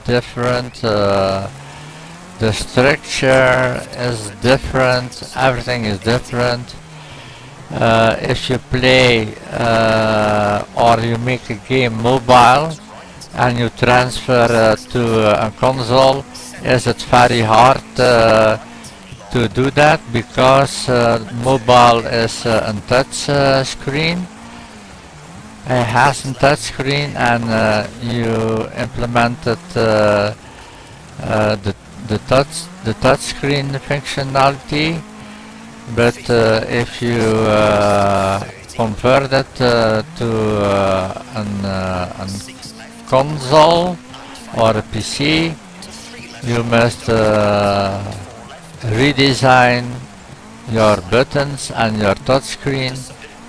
different. The structure is different. Everything is different. If you play or you make a game mobile and you transfer to a console, is it very hard to do that, because mobile is a touch screen. It has a touch screen, and you implemented the touch screen functionality. But if you convert it to a console or a PC, you must redesign your buttons and your touchscreen,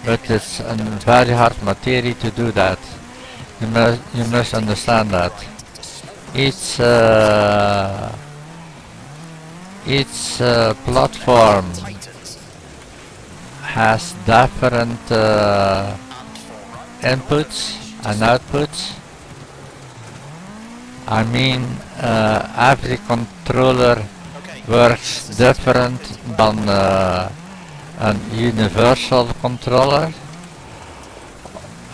but it's a very hard material to do that. You must understand that. Each platform has different inputs and outputs. I mean, every controller works different than a universal controller,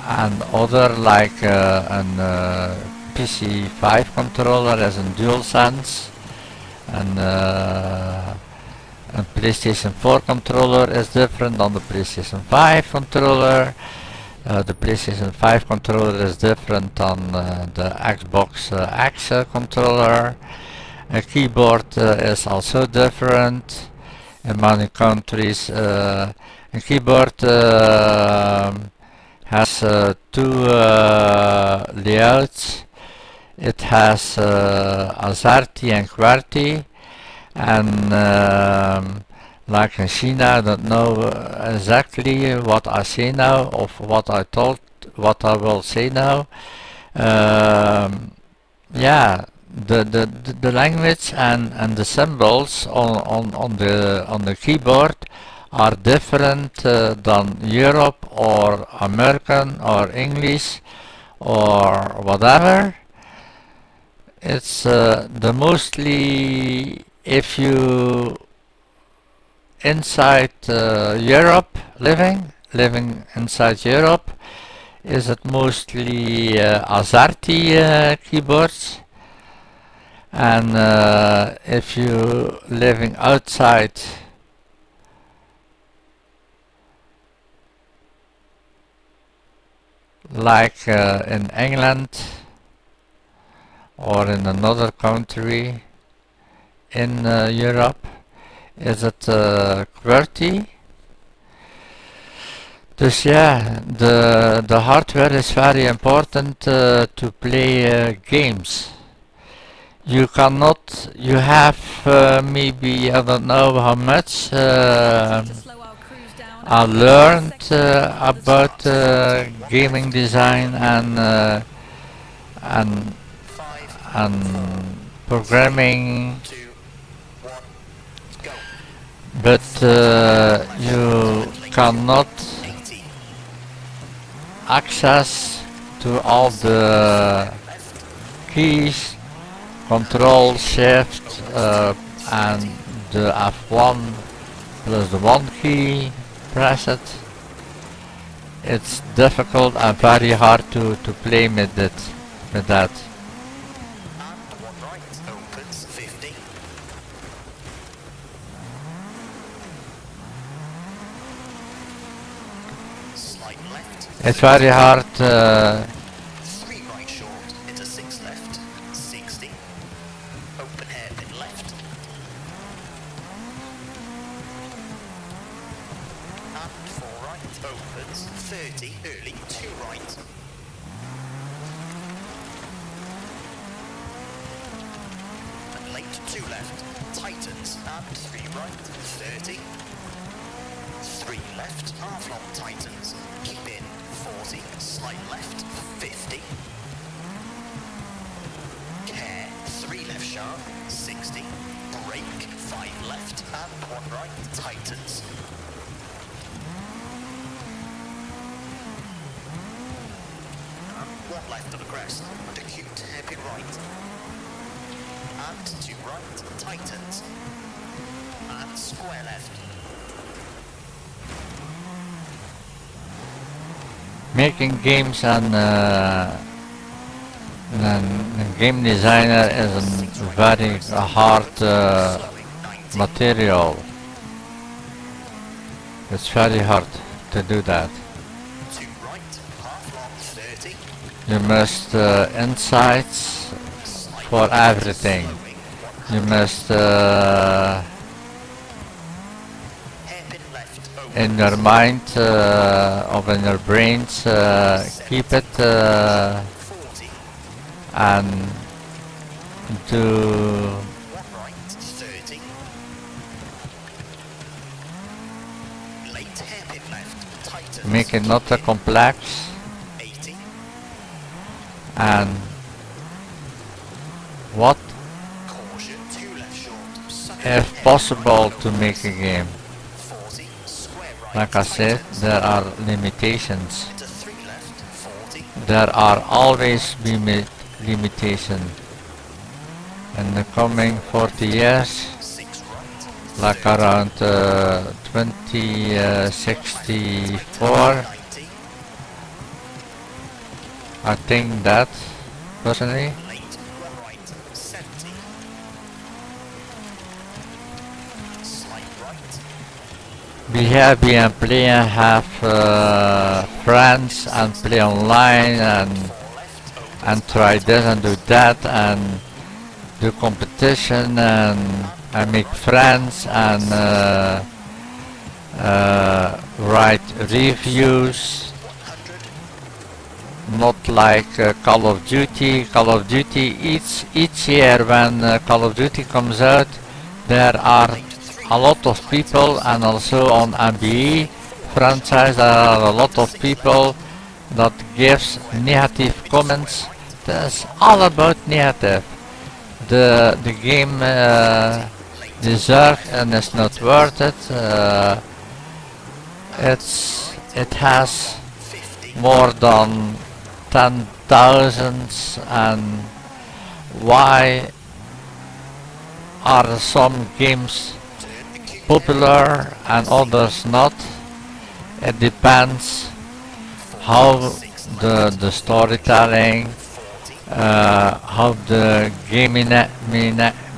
and other like an PC5 controller as in DualSense, and a PlayStation 4 controller is different than the PlayStation 5 controller. The PlayStation 5 controller is different than the Xbox X controller. A keyboard is also different in many countries. A keyboard has two layouts. It has AZERTY and QWERTY, and like in China, I don't know exactly what I say now of what I will say now. Yeah, the language and the symbols on the keyboard are different than Europe or American or English or whatever. It's the mostly if you inside Europe living inside Europe, is it mostly AZERTY keyboards, and if you living outside like in England or in another country in Europe, is it QWERTY? Dus yeah, the hardware is very important to play games. You cannot, you have maybe, I don't know how much I learned about gaming design and programming, but you cannot access to all the keys, Control, Shift, and the F1 plus the 1 key, press it. It's difficult and very hard to play with that. And one right opens 50. Slight left. It's very hard. 3 right short into 6 left. 60. Open hairpin left. And 4 right opens 30 early 2 right. And late 2 left. Tightens and 3 right 30. 3 left, half long tightens, keep in 40, slight left 50. Care 3 left sharp 60. Brake 5 left and 1 right tightens. And 1 left of the crest and acute hairpin right. And 2 right tightens. And square left. Making games and game designer is a very hard material. It's very hard to do that. 2 right, half long 30. You must insights for everything. You must Hairpin left open. in your mind or in your brains keep it 40. and do 1 right 30. Late hairpin left tightens. make it not a complex 80. and what Caution 2 left short. Sucker if hairpin possible right to make a game. 40. Square right. Like I said, tightens. there are limitations. Into 3 left 40. There are always be limitation. In the coming 40 years, 6 right. like around 2064, 90. I think that personally. Late 1 right 70. Slight right. Be happy and play and have friends and play online 4 left open. and try this and do that and do competition and make friends and write reviews. 100. Not like Call of Duty. Call of Duty each year when Call of Duty comes out, there are a lot of people, and also on MBE franchise there are a lot of people that gives negative comments. That's all about negative. The game deserves and is not worth it. It has more than 10,000, and why are some games popular and others not? It depends how the storytelling, how the game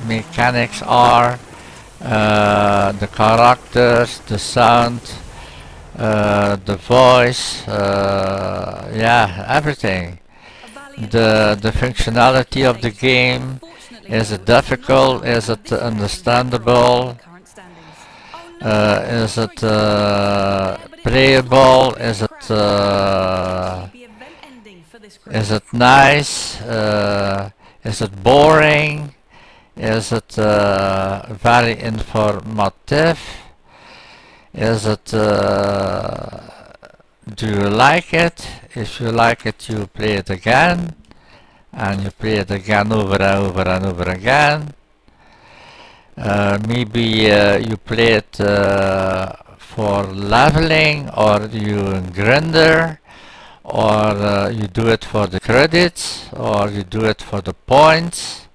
mechanics are, the characters, the sound, the voice, yeah, everything. The functionality of the game, is it difficult, is it understandable, is it playable, is it nice, is it boring, is it very informative, is it do you like it? If you like it, you play it again, and you play it again over and over and over again. Maybe you play it for leveling, or you grinder, or you do it for the credits, or you do it for the points,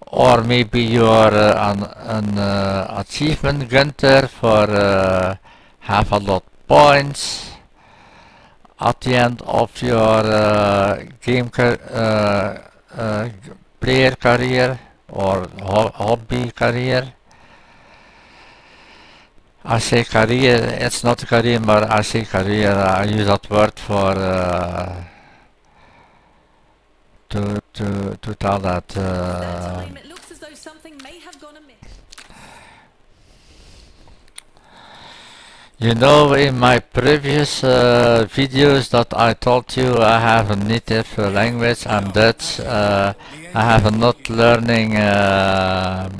or maybe you are an achievement grunter for have a lot of points at the end of your player career or hobby career. I say career, it's not a career, but I say career, I use that word for to tell that It looks as though something may have gone amiss. you know, in my previous videos that I told you I have a native language, and Dutch. I have not learning. I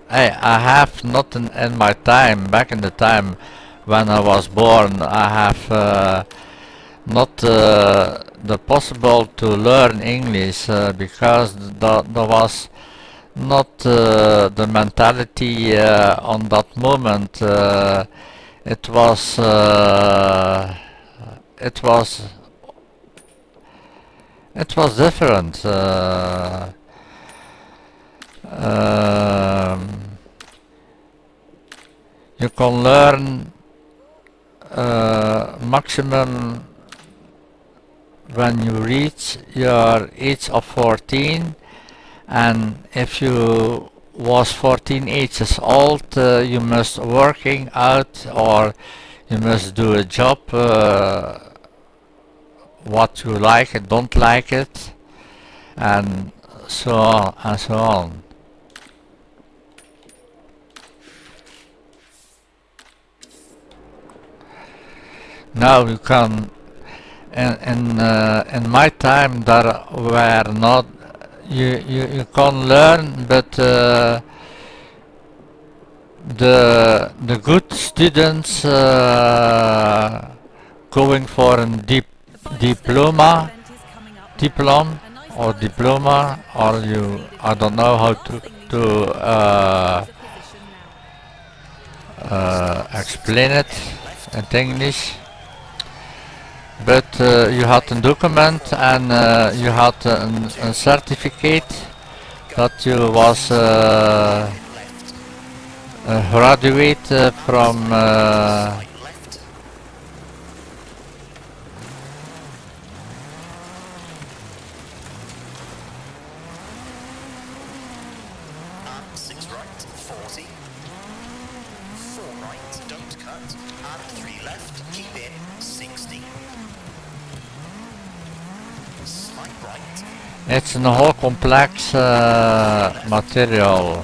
have not in my time, back in the time when I was born, I have not the possible to learn English because there was not the mentality on that moment. It was different. You can learn maximum when you reach your age of 14, and if you was 14 ages old, you must working out, or you must do a job what you like and don't like it, and so on and so on. Now you can, in my time there were not, you can learn, but the good students going for a diploma, or you, I don't know how to explain it in English. But you had a document, and you had a certificate that you was a graduate from Six right, 40. 4 right, don't cut. And 3 left, keep in, 60. Slight right. it's a whole complex material,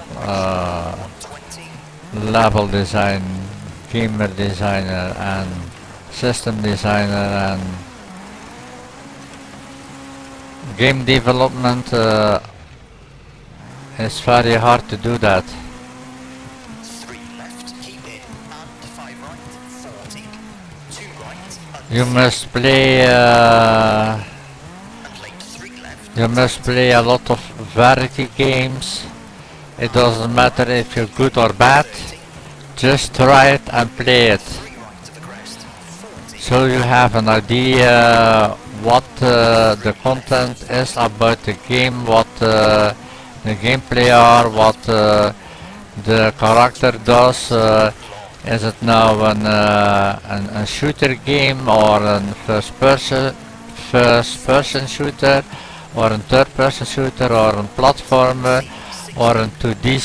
20. level design, gamer designer, and system designer, and game development. It's very hard to do that. You must play And late 3 left. you must play a lot of variety games. It doesn't matter if you're good or bad. 30. Just try it and play it. 3 right of the crest. 40. So you have an idea what the content is about the game, what the gameplay are, what the character does. Is it now a shooter game or a first person shooter or a third person shooter or a platformer or a 2D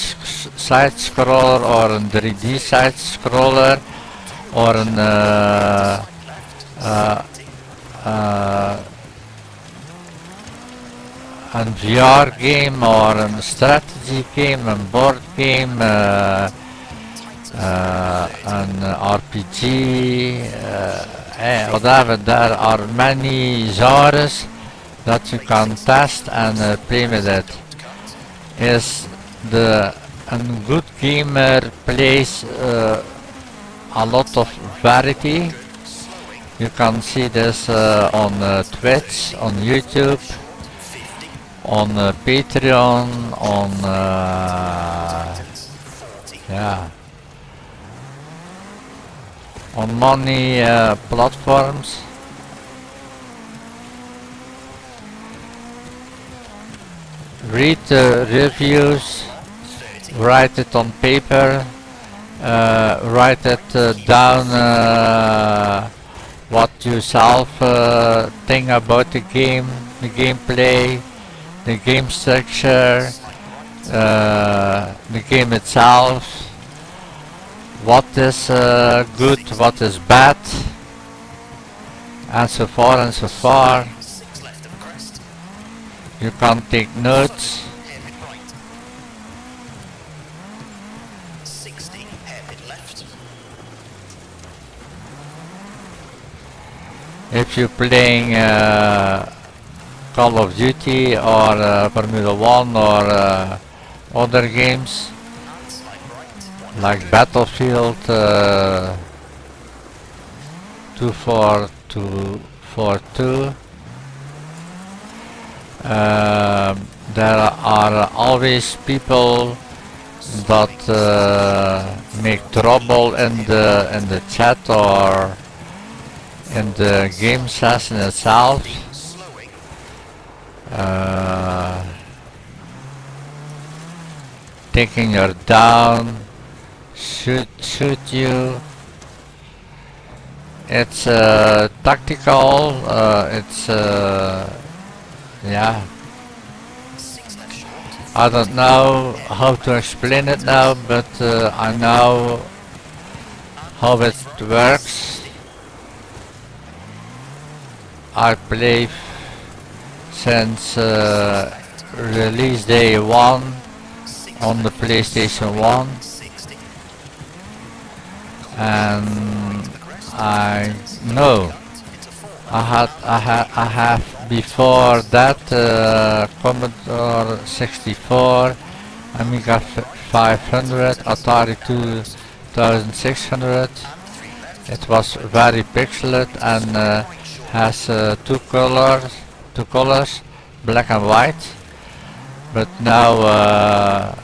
side scroller or a 3D side scroller or an a VR game or a strategy game, a board game, an RPG, whatever. There are many genres that you can test and play with it. Is a good gamer plays a lot of variety. You can see this on Twitch, on YouTube, on Patreon, on on many platforms. Read the reviews, write it on paper, write it down what you yourself think about the game, the gameplay, the game structure, the game itself, what is good, what is bad, and so far and so far. 6 left of the crest. You can take notes. Hairpin right. 60, hairpin left. If you're playing Call of Duty or Formula 1 or other games And slide right. like Battlefield 2442, there are always people that make trouble in the chat or in the game session itself. Slowing. Taking you down, shoot you. It's tactical. It's yeah. 6 left short. I don't know how to explain it now, but I know how it works. I play since release day 1 on the PlayStation 1, 60. and I know Into 4. I have before that Commodore 64, Amiga 500, Atari 2600. 3 left. It was very pixelated and has two colors, black and white. But now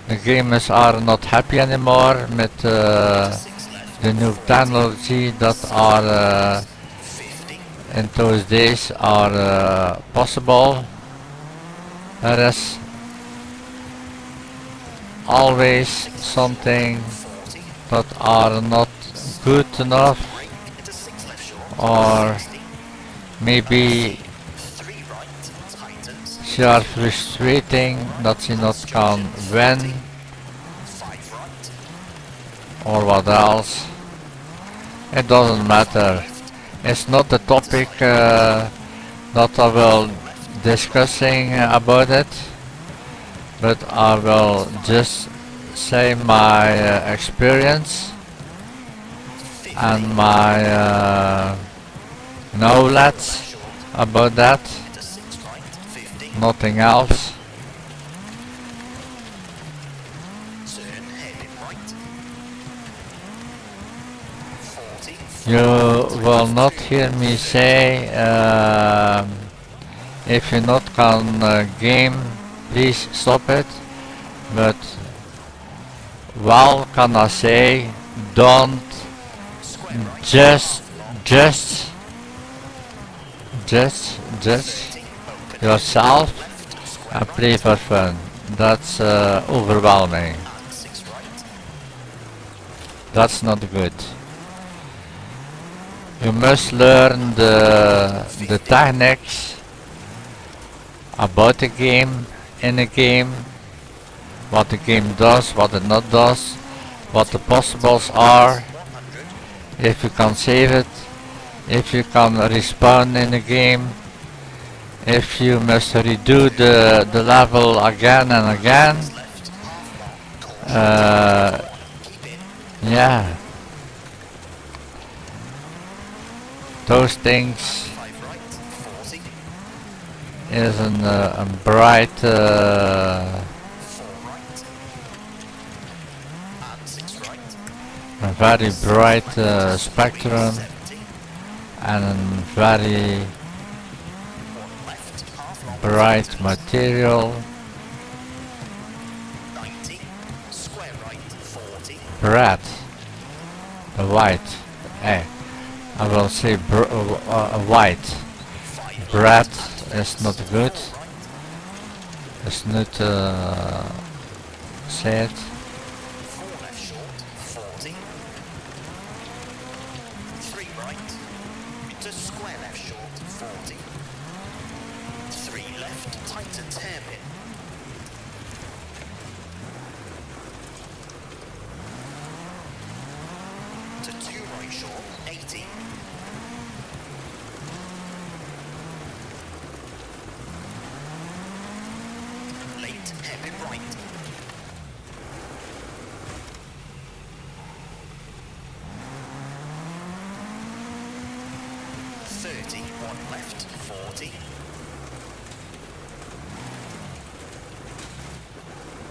the gamers are not happy anymore with 6 left. the new technology that are 50. in those days are possible. There is always something 40. that are not good enough, Into 6 left short. or maybe 3 right. Tightens. she are frustrating that she not can win 5 right. or what else. It doesn't matter. It's not the topic that I will discussing about it, but I will just say my experience 50. and my knowledge about that, Into 6 right. 50. nothing else. Turn hairpin right. 40. You will not hear me say if you not can game, please stop it. But well, can I say, don't just yourself and play for fun. That's overwhelming. That's not good. You must learn the techniques about the game, in a game, what the game does, what it not does, what the possibles are, if you can save it, if you can respawn in the game, if you must redo the level again and again. Yeah, those things is a bright a very bright spectrum and a very bright material. Bread, the white, I will say white. Bread is not good. It's not said. 4 left short, 40. 3 right, into square left short, 40. 3 left, tightens hairpin. To 2 right short, 80. Late, hairpin right. 30, 1 left, 40.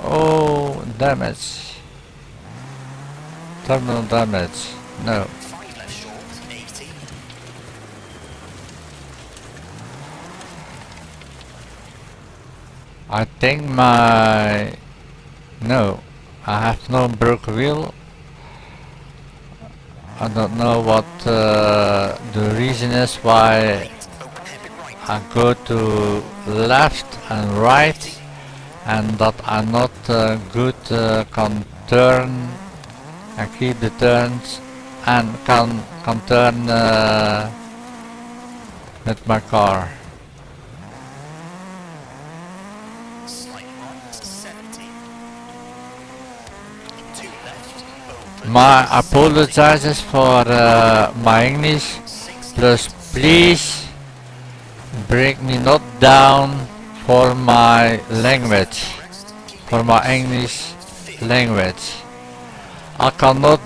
Oh, damage. Terminal damage. No. 5 left short, 80. I think no, I have no broke wheel. I don't know what the reason is why Open hairpin right. I go to left and right, and that I not good can turn and keep the turns and can turn with my car. Slight right, 70. 2 left, open. My apologizes for my English, 60. plus please break me not down for my language, Rest, keep for my English language. I cannot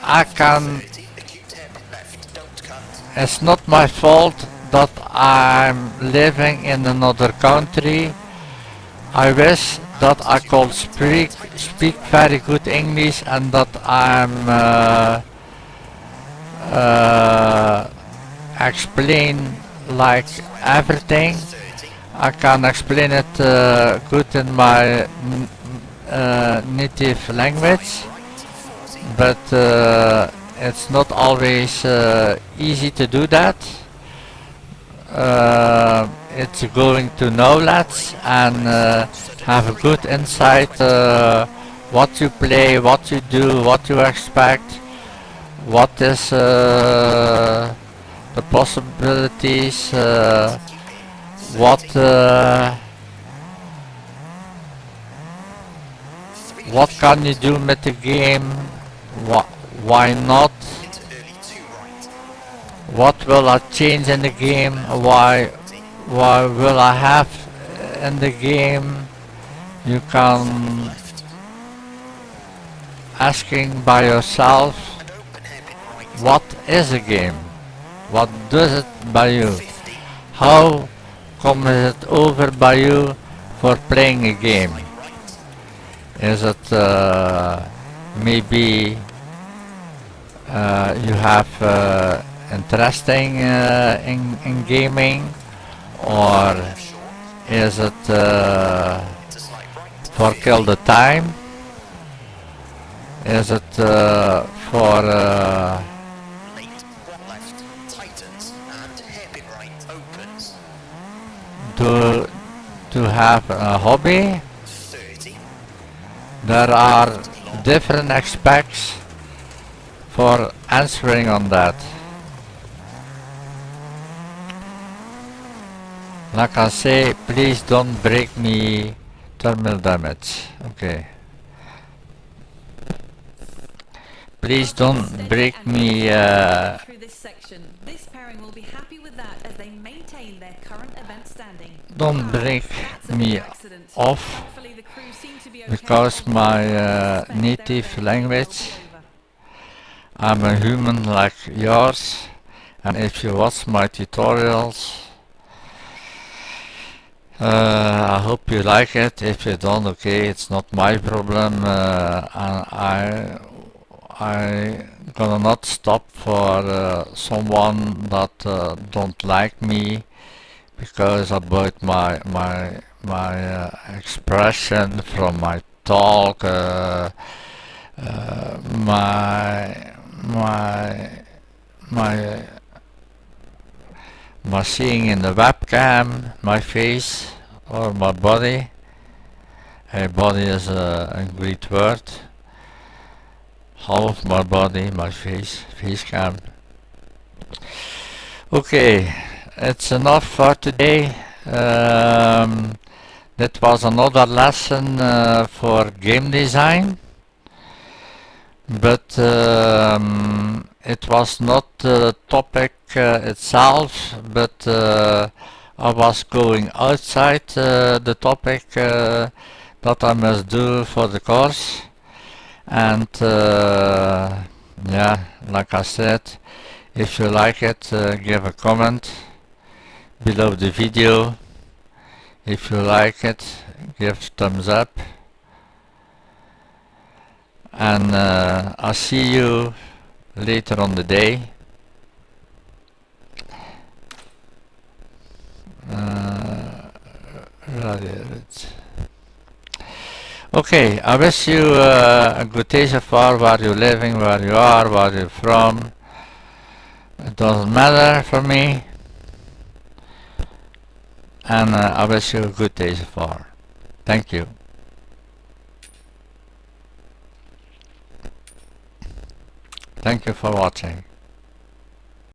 I can. 30. Acute hairpin left, don't cut. It's not my fault that I'm living in another country. I wish that I could speak very good English and that I'm explain like everything. 30. I can explain it good in my native language, but it's not always easy to do that. It's going to knowledge and have a good insight what you play, what you do, what you expect, what is the possibilities, what can you do with the game, why not, Into early 2 right. what will I change in the game, why will I have in the game. You can Left. asking by yourself, And open hairpin right. what is a game, what does it by you, 50. how comes it over by you for playing a game. Right. Is it maybe you have interesting in gaming, or Left short. is it Into slight right. for kill the time? Is it for Late. One left. Tightens. And hairpin right. Opens. to have a hobby? 30. There are different aspects for answering on that. Like I say, please don't break me thermal damage. Okay. Please don't break me through this section. This pairing will be happy with that as they maintain their current event standing. don't break That's a me big accident. off Thankfully, the crew seem to be okay, because although my I suspect their native event may language, well be over. I'm a human like yours, and if you watch my tutorials, I hope you like it. If you don't, okay, it's not my problem. And I gonna not stop for someone that don't like me because about my expression from my talk, my my my my seeing in the webcam, my face or my body. Hey, body is a great word. Half my body, my face cam. Okay, it's enough for today. That was another lesson for game design, but it was not the topic itself, but I was going outside the topic that I must do for the course. And yeah, like I said, if you like it, give a comment below the video. If you like it, give thumbs up. And I'll see you later on the day. Okay, I wish you a good day so far, where you're living, where you are, where you're from. It doesn't matter for me. And I wish you a good day so far. Thank you. Thank you for watching.